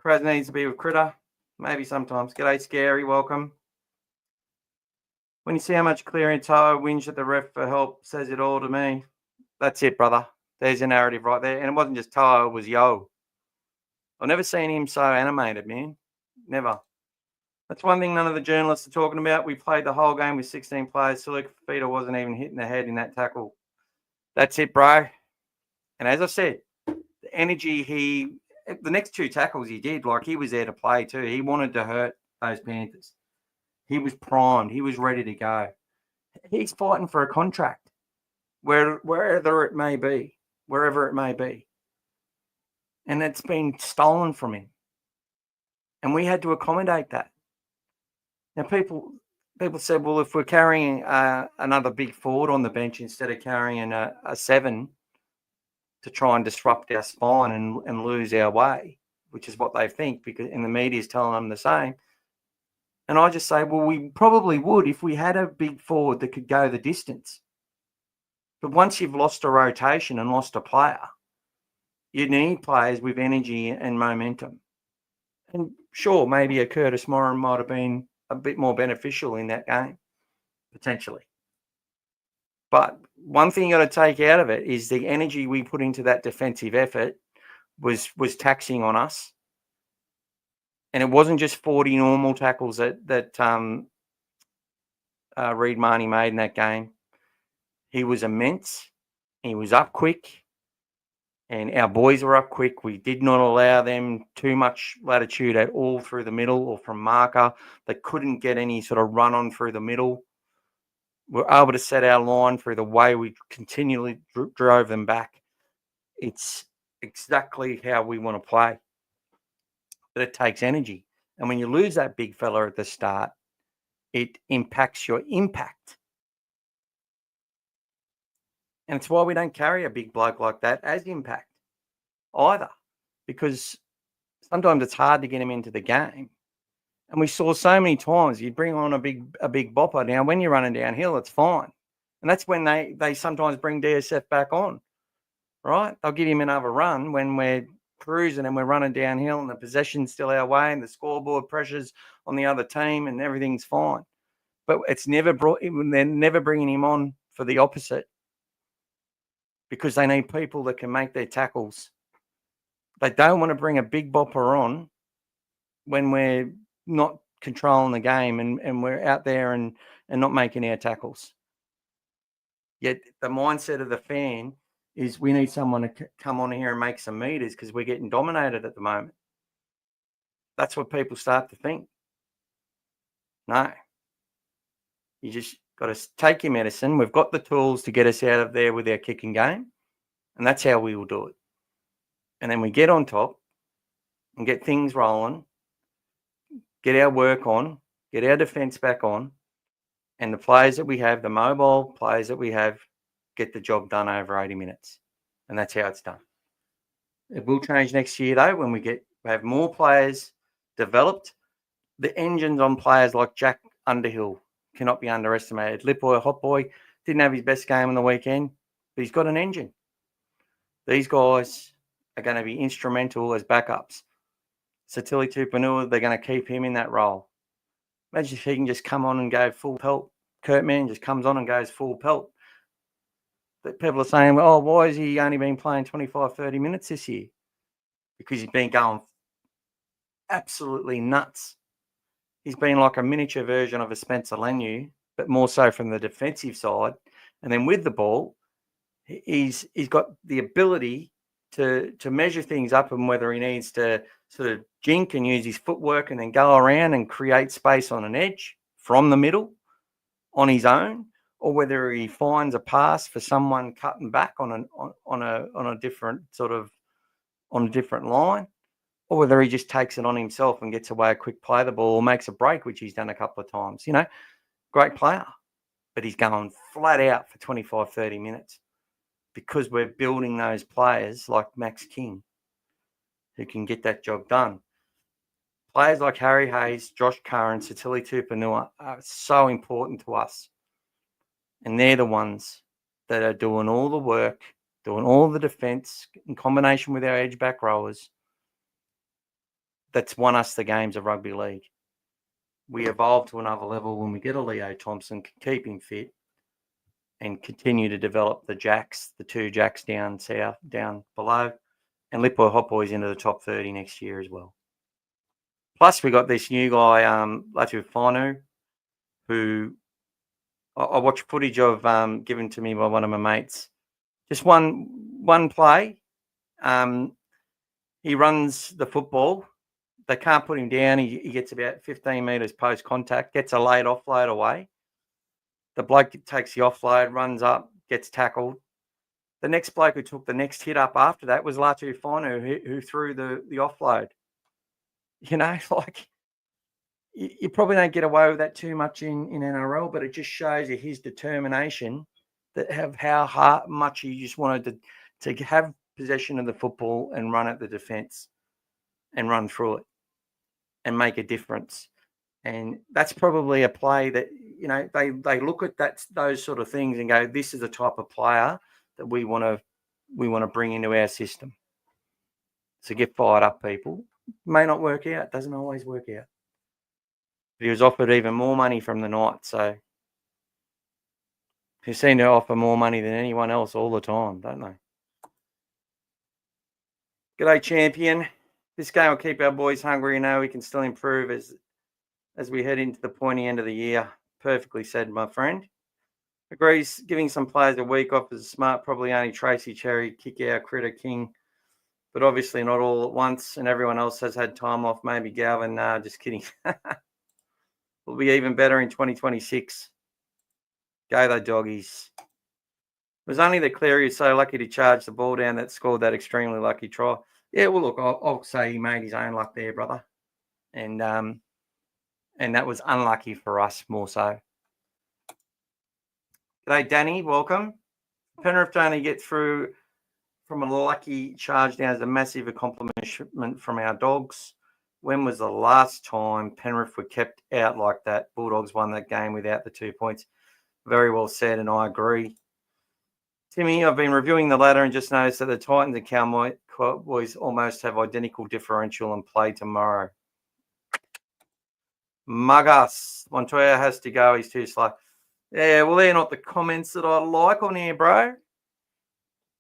Kraz needs to be with Critter. Maybe sometimes. G'day, Scary. Welcome. When you see how much clearing Toa whinge at the ref for help, says it all to me. That's it, brother. There's your narrative right there. And it wasn't just Toa, it was Yo. I've never seen him so animated, man. Never. That's one thing none of the journalists are talking about. We played the whole game with 16 players. Saluk Fafita wasn't even hitting the head in that tackle. That's it, bro. And as I said, the energy the next 2 tackles he did, like he was there to play too. He wanted to hurt those Panthers. He was primed. He was ready to go. He's fighting for a contract, wherever it may be. And it's been stolen from him. And we had to accommodate that. Now, people said, well, if we're carrying another big forward on the bench instead of carrying a 7 to try and disrupt our spine and lose our way, which is what they think, because and the media is telling them the same. And I just say, well, we probably would if we had a big forward that could go the distance. But once you've lost a rotation and lost a player, you need players with energy and momentum. And sure, maybe a Curtis Moran might have been a bit more beneficial in that game, potentially. But one thing you got to take out of it is the energy we put into that defensive effort was taxing on us. And it wasn't just 40 normal tackles that Reid Marnie made in that game. He was immense. He was up quick. And our boys were up quick. We did not allow them too much latitude at all through the middle or from marker. They couldn't get any sort of run on through the middle. We're able to set our line through the way we continually drove them back. It's exactly how we want to play. But it takes energy. And when you lose that big fella at the start, it impacts your impact. And it's why we don't carry a big bloke like that as impact either, because sometimes it's hard to get him into the game. And we saw so many times you'd bring on a big bopper. Now, when you're running downhill, it's fine. And that's when they sometimes bring DSF back on, right? They'll give him another run when we're cruising and we're running downhill and the possession's still our way and the scoreboard pressures on the other team and everything's fine. But it's never they're never bringing him on for the opposite, because they need people that can make their tackles. They don't want to bring a big bopper on when we're not controlling the game and we're out there and not making our tackles. Yet the mindset of the fan is we need someone to come on here and make some meters because we're getting dominated at the moment. That's what people start to think. No. You just got to take your medicine. We've got the tools to get us out of there with our kicking game, and that's how we will do it. And then we get on top and get things rolling, get our work on, get our defence back on, and the players that we have, the mobile players that we have, get the job done over 80 minutes. And that's how it's done. It will change next year, though, when we have more players developed. The engines on players like Jack Underhill cannot be underestimated. Lipboy, Hot Boy, didn't have his best game on the weekend, but he's got an engine. These guys are going to be instrumental as backups. Satili Tupanua, they're going to keep him in that role. Imagine if he can just come on and go full pelt. Kurt Mann just comes on and goes full pelt. But people are saying, well, why has he only been playing 25, 30 minutes this year? Because he's been going absolutely nuts. He's been like a miniature version of a Spencer Leniu, but more so from the defensive side. And then with the ball, he's got the ability to measure things up, and whether he needs to sort of jink and use his footwork and then go around and create space on an edge from the middle on his own, or whether he finds a pass for someone cutting back on a different sort of on a different line, or whether he just takes it on himself and gets away a quick play the ball or makes a break, which he's done a couple of times. You know, great player, but he's going flat out for 25, 30 minutes because we're building those players like Max King who can get that job done. Players like Harry Hayes, Josh Curran, Satili Tupanua are so important to us. And they're the ones that are doing all the work, doing all the defence in combination with our edge back rowers. That's won us the games of rugby league. We evolve to another level when we get a Leo Thompson, keep him fit, and continue to develop the jacks, the two jacks down south, down below, and Lipboy Hot Boys into the top 30 next year as well. Plus, we got this new guy, Latu Fanu, who I watched footage of given to me by one of my mates. Just one play. He runs the football. They can't put him down. He gets about 15 metres post contact, gets a late offload away. The bloke takes the offload, runs up, gets tackled. The next bloke who took the next hit up after that was Latu Fanu, who threw the offload. You know, like you probably don't get away with that too much in NRL, but it just shows you his determination that how much he just wanted to have possession of the football and run at the defence and run through it and make a difference. And that's probably a play that, you know, they look at those sort of things and go, this is the type of player that we want to bring into our system. So get fired up, people. May not work out. Doesn't always work out. But he was offered even more money from the Knights. So they seem to offer more money than anyone else all the time, don't they? G'day, champion. This game will keep our boys hungry. You know we can still improve as we head into the pointy end of the year. Perfectly said, my friend. Agrees, giving some players a week off is smart. Probably only Tracy Cherry, kick out, Critter King, but obviously not all at once. And everyone else has had time off. Maybe Galvin. Nah, just kidding. We'll be even better in 2026. Go the doggies. It was only that Cleary is so lucky to charge the ball down that scored that extremely lucky try. Yeah, well, look, I'll say he made his own luck there, brother. And that was unlucky for us more so. G'day, Danny. Welcome. Penrith to only get through from a lucky charge down is a massive accomplishment from our Dogs. When was the last time Penrith were kept out like that? Bulldogs won that game without the 2 points. Very well said, and I agree. Timmy, I've been reviewing the ladder and just noticed that the Titans and Cowboys almost have identical differential and play tomorrow. Muggus. Montoya has to go. He's too slow. Yeah, well, they're not the comments that I like on here, bro.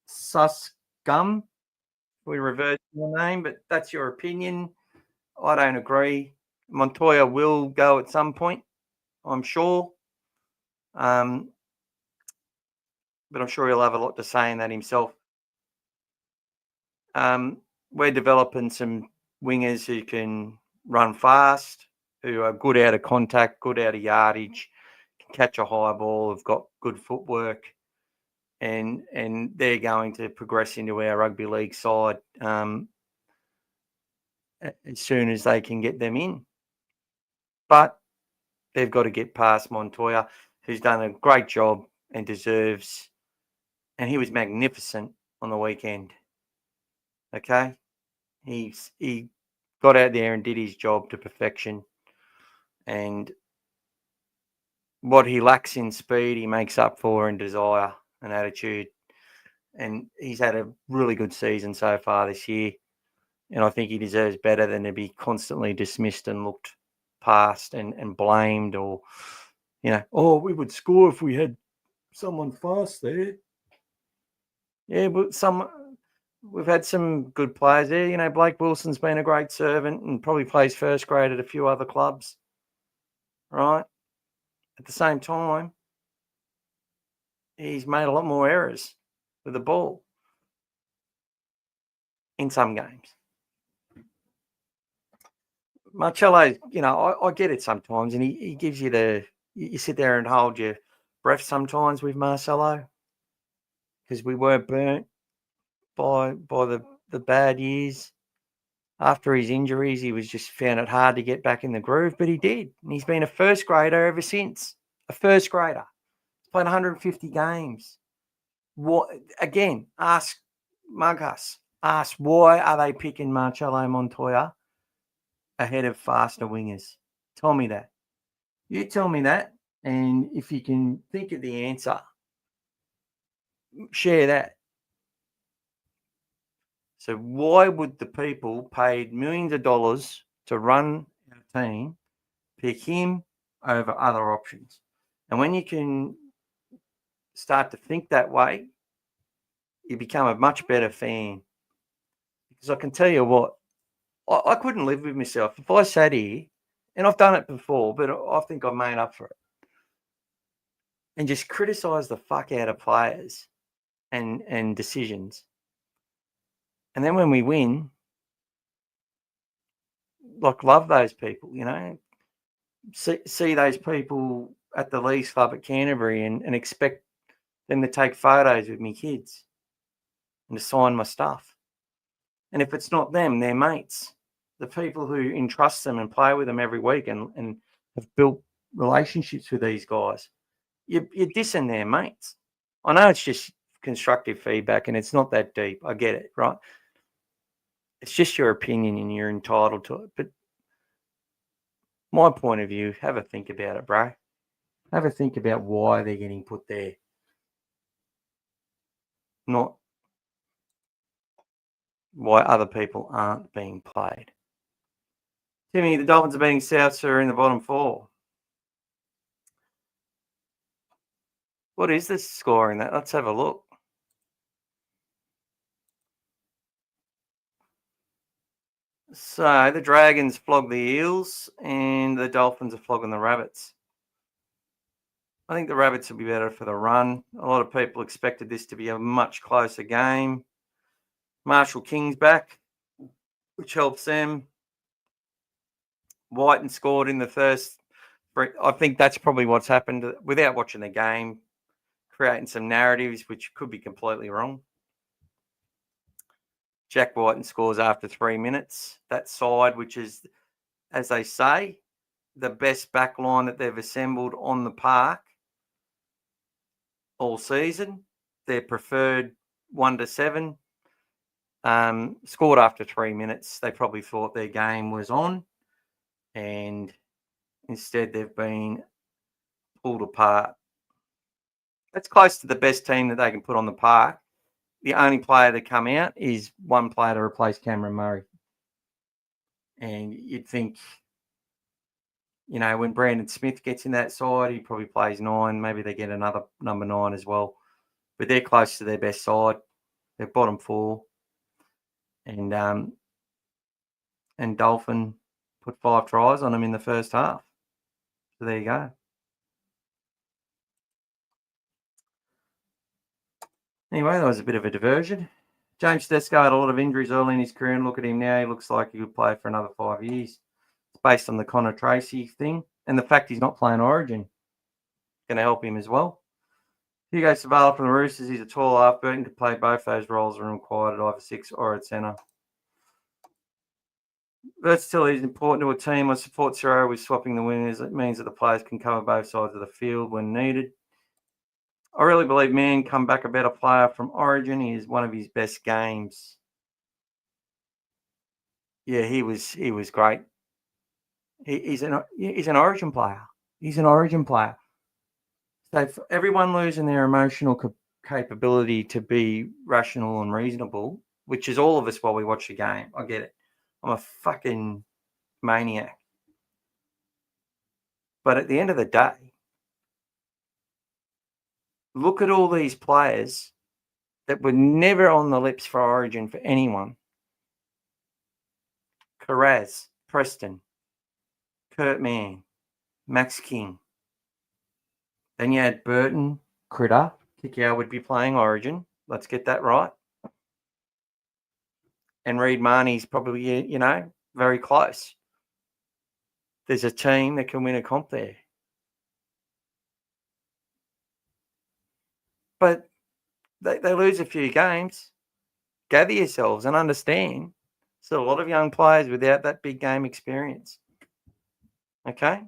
Suscum. We revert your name, but that's your opinion. I don't agree. Montoya will go at some point, I'm sure. But I'm sure he'll have a lot to say in that himself. We're developing some wingers who can run fast, who are good out of contact, good out of yardage, can catch a high ball, have got good footwork, and they're going to progress into our rugby league side as soon as they can get them in. But they've got to get past Montoya, who's done a great job and deserves, and he was magnificent on the weekend. Okay? He got out there and did his job to perfection. And what he lacks in speed, he makes up for in desire and attitude. And he's had a really good season so far this year. And I think he deserves better than to be constantly dismissed and looked past and blamed, or, we would score if we had someone fast there. Yeah, but we've had some good players there. Blake Wilson's been a great servant and probably plays first grade at a few other clubs, right? At the same time, he's made a lot more errors with the ball in some games. Marcello, I get it sometimes, and he gives you you sit there and hold your breath sometimes with Marcelo, because we were burnt by the bad years. After his injuries, he was just found it hard to get back in the groove, but he did. And he's been a first grader ever since. A first grader. He's played 150 games. Again, ask Muggus. Ask, why are they picking Marcello Montoya ahead of faster wingers? Tell me that. You tell me that, and if you can think of the answer, share that. So why would the people paid millions of dollars to run our team pick him over other options? And when you can start to think that way, you become a much better fan. Because I can tell you what, I couldn't live with myself. If I sat here, and I've done it before, but I think I've made up for it, and just criticise the fuck out of players and decisions. And then when we win, love those people, see those people at the Leagues Club at Canterbury and expect them to take photos with me kids and to sign my stuff. And if it's not them, their mates, the people who entrust them and play with them every week and have built relationships with these guys, you're dissing their mates. I know it's just constructive feedback and it's not that deep. I get it, right? It's just your opinion and you're entitled to it. But my point of view, have a think about it, bro. Have a think about why they're getting put there. Not why other people aren't being played. Timmy, the Dolphins are beating Souths are in the bottom 4. What is the score in that? Let's have a look. So the Dragons flog the Eels and the Dolphins are flogging the Rabbits. I think the Rabbits will be better for the run. A lot of people expected this to be a much closer game. Marshall King's back, which helps them. Whiten scored in the first. I think that's probably what's happened without watching the game, creating some narratives which could be completely wrong. Jack Whiten scores after 3 minutes. That side, which is, as they say, the best back line that they've assembled on the park all season. Their preferred 1 to 7. Scored after 3 minutes. They probably thought their game was on, and instead they've been pulled apart. That's close to the best team that they can put on the park. The only player to come out is one player to replace Cameron Murray. And you'd think, when Brandon Smith gets in that side, he probably plays 9. Maybe they get another number 9 as well. But they're close to their best side. They're bottom 4. And Dolphin put 5 tries on them in the first half. So there you go. Anyway, that was a bit of a diversion. James Tedesco had a lot of injuries early in his career, and look at him now. He looks like he could play for another 5 years. It's based on the Connor Tracy thing, and the fact he's not playing Origin. Going to help him as well. Hugo Savala from the Roosters. He's a tall half. Burton could play both those roles when required at either 6 or at centre. Versatility is important to a team. I support Ciraldo with swapping the wingers. It means that the players can cover both sides of the field when needed. I really believe Mann come back a better player from Origin. He is one of his best games. Yeah, he was great. He's an Origin player. He's an Origin player. So for everyone losing their emotional capability to be rational and reasonable, which is all of us while we watch the game, I get it. I'm a fucking maniac. But at the end of the day, look at all these players that were never on the lips for Origin for anyone. Carraz, Preston, Kurt Mann, Max King. Then you had Burton, Critter. Kikau would be playing Origin. Let's get that right. And Reid Marnie's probably, very close. There's a team that can win a comp there. But they lose a few games. Gather yourselves and understand. So a lot of young players without that big game experience. Okay?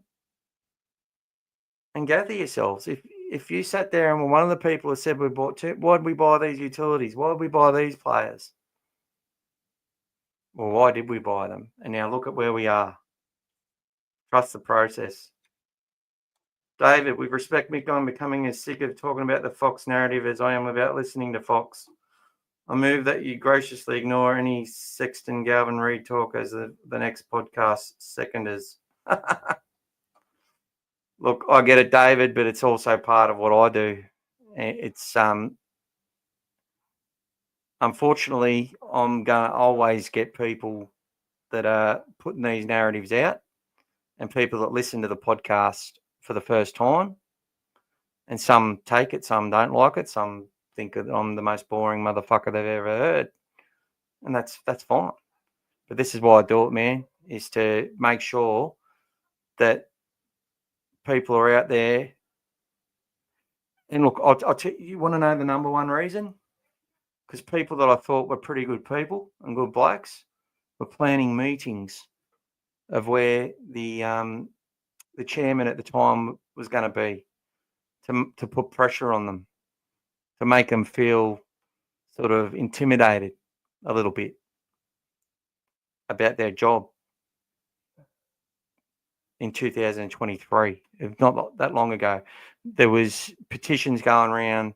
And gather yourselves. If you sat there and were one of the people who said we bought 2, why'd we buy these utilities? Why'd we buy these players? Well, why did we buy them? And now look at where we are. Trust the process. David, with respect, Mick, I'm becoming as sick of talking about the Fox narrative as I am about listening to Fox. I move that you graciously ignore any Sexton Galvin Reid talk as the next podcast seconders. Look, I get it, David, but it's also part of what I do. It's unfortunately, I'm going to always get people that are putting these narratives out and people that listen to the podcast for the first time. And some take it, some don't like it, some think that I'm the most boring motherfucker they've ever heard. And that's fine. But this is why I do it, man, is to make sure that people are out there. And look, I'll tell you, you want to know the number one reason? Because people that I thought were pretty good people and good blokes were planning meetings of where the chairman at the time was going to be to put pressure on them, to make them feel sort of intimidated a little bit about their job in 2023. If not that long ago, there was petitions going around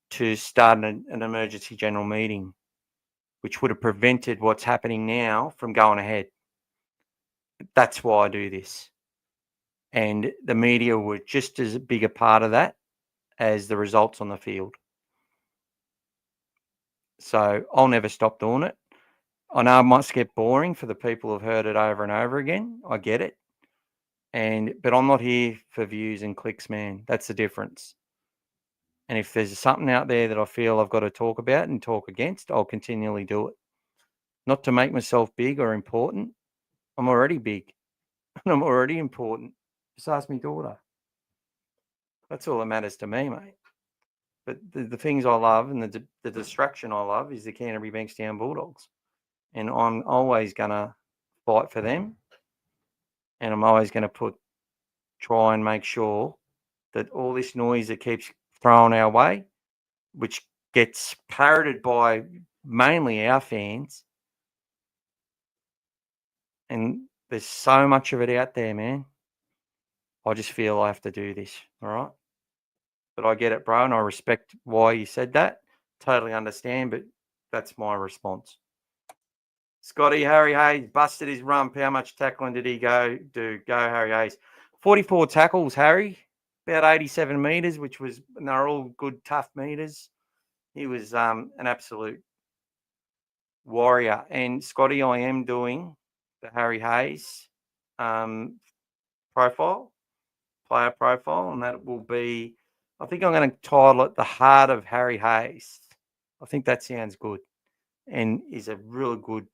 to start an emergency general meeting which would have prevented what's happening now from going ahead. That's why I do this. And the media were just as big a part of that as the results on the field. So I'll never stop doing it. I know it might get boring for the people who've heard it over and over again. I get it. But I'm not here for views and clicks, man. That's the difference. And if there's something out there that I feel I've got to talk about and talk against, I'll continually do it. Not to make myself big or important. I'm already big and I'm already important. Just ask me daughter. That's all that matters to me, mate. But the things I love and the distraction I love is the Canterbury Bankstown Bulldogs. And I'm always going to fight for them. And I'm always going to try and make sure that all this noise that keeps thrown our way, which gets parroted by mainly our fans, and there's so much of it out there, man. I just feel I have to do this, all right? But I get it, bro, and I respect why you said that. Totally understand, but that's my response. Scotty, Harry Hayes busted his rump. How much tackling did he do? Go, Harry Hayes. 44 tackles, Harry. About 87 metres, and they're all good, tough metres. He was an absolute warrior. And, Scotty, I am doing the Harry Hayes player profile, and that will be, I think I'm going to title it The Heart of Harry Hayes. I think that sounds good and is a really good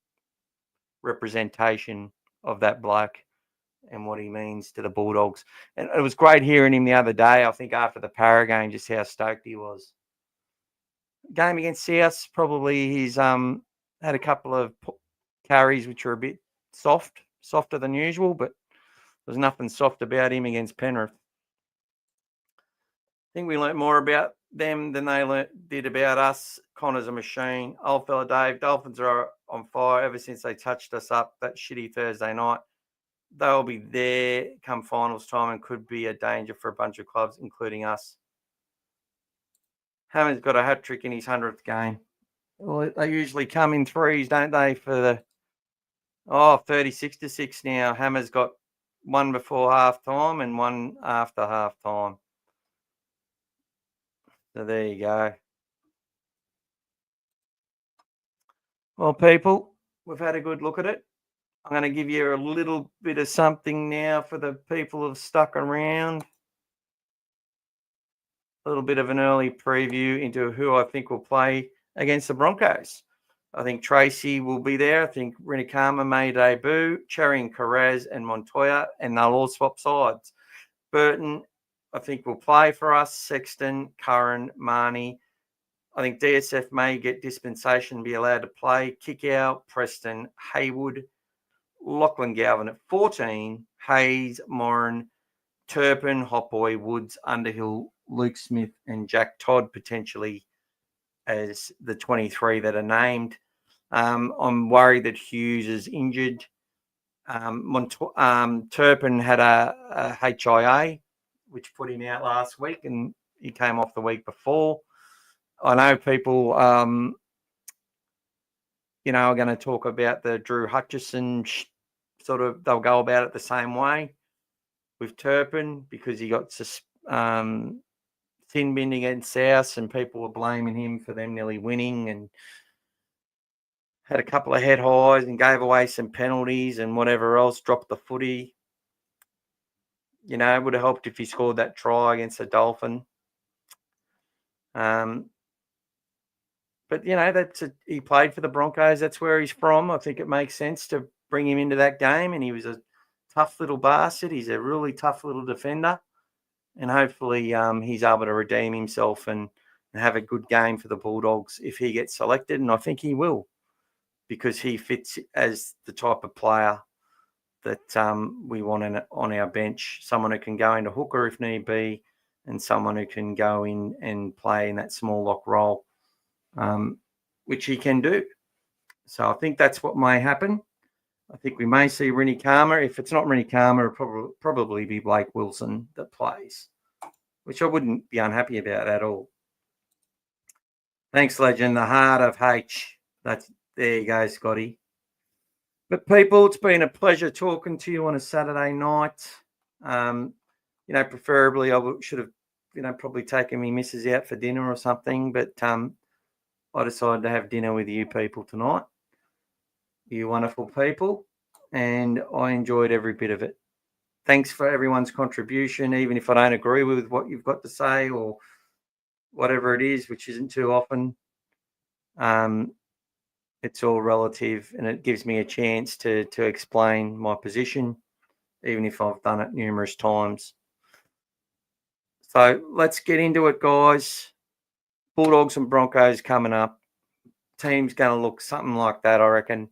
representation of that bloke and what he means to the Bulldogs. And it was great hearing him the other day, I think after the Para game, just how stoked he was. Game against South, probably he's had a couple of carries which are a bit softer than usual, but there's nothing soft about him against Penrith. I think we learnt more about them than they did about us. Connor's a machine. Old fella Dave, Dolphins are on fire ever since they touched us up that shitty Thursday night. They'll be there come finals time and could be a danger for a bunch of clubs, including us. Hammer's got a hat-trick in his 100th game. Well, they usually come in threes, don't they, for 36-6 now. Hammer's got one before half-time and one after half-time. So there you go. Well, people, we've had a good look at it. I'm going to give you a little bit of something now for the people who've stuck around. A little bit of an early preview into who I think will play against the Broncos. I think Tracy will be there. I think Rinikama may debut, Cherry and Carrez and Montoya, and they'll all swap sides. Burton, I think, will play for us. Sexton, Curran, Marnie. I think DSF may get dispensation and be allowed to play. Kickout, Preston, Haywood, Lachlan Galvin at 14, Hayes, Moran, Turpin, Hotboy, Woods, Underhill, Luke Smith, and Jack Todd potentially as the 23 that are named. I'm worried that Hughes is injured. Turpin had a HIA, which put him out last week, and he came off the week before. I know people, are going to talk about the Drew Hutchison they'll go about it the same way with Turpin because he got thin binned against South and people were blaming him for them nearly winning and had a couple of head highs and gave away some penalties and whatever else, dropped the footy. It would have helped if he scored that try against the Dolphin. But, he played for the Broncos. That's where he's from. I think it makes sense to bring him into that game. And he was a tough little bastard. He's a really tough little defender. And hopefully he's able to redeem himself and have a good game for the Bulldogs if he gets selected. And I think he will because he fits as the type of player that we want on our bench. Someone who can go into hooker if need be and someone who can go in and play in that small lock role. Which he can do. So I think that's what may happen. I think we may see Rinikama. If it's not Rinikama, it'll probably be Blake Wilson that plays, which I wouldn't be unhappy about at all. Thanks, legend. The Heart of H. There you go, Scotty. But people, it's been a pleasure talking to you on a Saturday night. Preferably I should have, probably taken me missus out for dinner or something. But I decided to have dinner with you people tonight. You wonderful people. And I enjoyed every bit of it. Thanks for everyone's contribution, even if I don't agree with what you've got to say or whatever it is, which isn't too often. It's all relative, and it gives me a chance to explain my position, even if I've done it numerous times. So let's get into it, guys. Bulldogs and Broncos coming up. Team's going to look something like that, I reckon.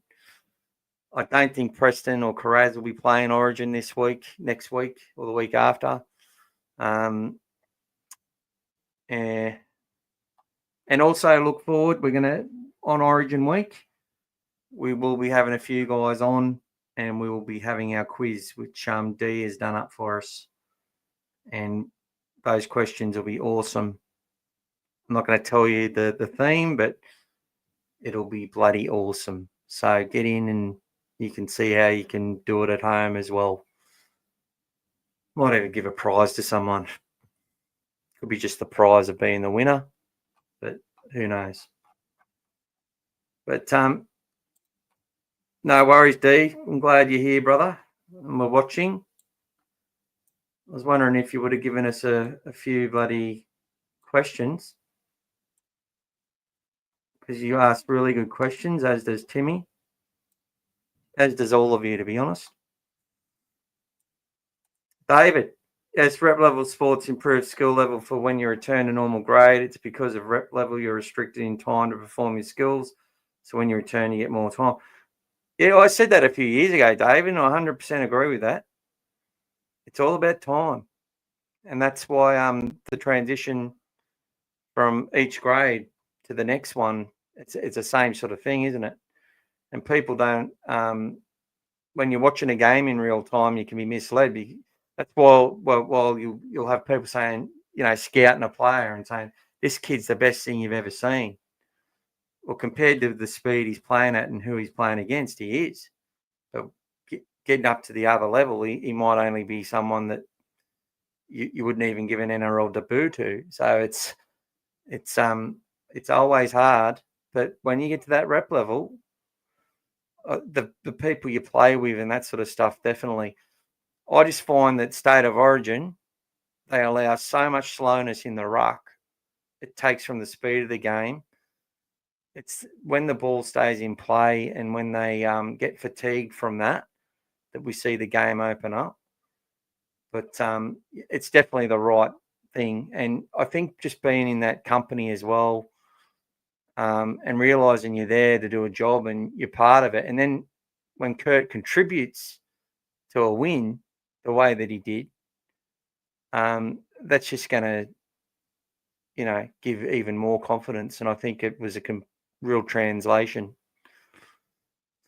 I don't think Preston or Carraz will be playing Origin next week, or the week after. And also look forward, we're going to, on Origin week, we will be having a few guys on, and we will be having our quiz, which D has done up for us. And those questions will be awesome. I'm not going to tell you the theme, but it'll be bloody awesome. So get in and you can see how you can do it at home as well. Might even give a prize to someone. Could be just the prize of being the winner, but who knows? But no worries, D. I'm glad you're here, brother, and we're watching. I was wondering if you would have given us a few bloody questions, because you asked really good questions, as does Timmy, as does all of you, to be honest. David, as rep level sports improve skill level for when you return to normal grade, it's because of rep level you're restricted in time to perform your skills. So when you return, you get more time. Yeah, I said that a few years ago, David, and I 100% agree with that. It's all about time. And that's why the transition from each grade to the next one, it's the same sort of thing, isn't it? And people don't, when you're watching a game in real time, you can be misled. That's why, well, you'll have people saying, scouting a player and saying, this kid's the best thing you've ever seen. Well, compared to the speed he's playing at and who he's playing against, he is. But getting up to the other level, he might only be someone that you wouldn't even give an NRL debut to. So it's always hard. But when you get to that rep level, the people you play with and that sort of stuff, definitely. I just find that State of Origin, they allow so much slowness in the ruck. It takes from the speed of the game. It's when the ball stays in play and when they get fatigued from that we see the game open up. But it's definitely the right thing. And I think just being in that company as well, and realising you're there to do a job and you're part of it. And then when Kurt contributes to a win the way that he did, that's just going to, give even more confidence. And I think it was a real translation.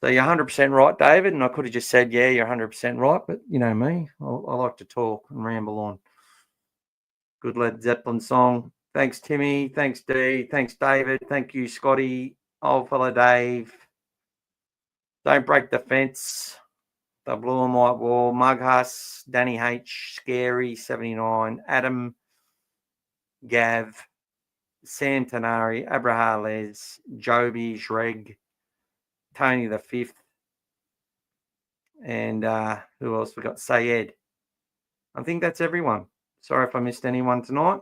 So you're 100% right, David. And I could have just said, yeah, you're 100% right. But you know me, I like to talk and ramble on. Good Led Zeppelin song. Thanks, Timmy. Thanks, Dee. Thanks, David. Thank you, Scotty. Old fella Dave. Don't break the fence. The blue and white wall. Mughus. Danny H. Scary 79. Adam. Gav. Sam Tanari. Abraham Les. Joby. Shreg. Tony the Fifth. And who else we got? Sayed. I think that's everyone. Sorry if I missed anyone tonight.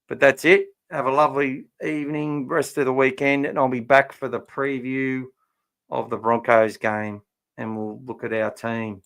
But that's it. Have a lovely evening, rest of the weekend, and I'll be back for the preview of the Broncos game, and we'll look at our team.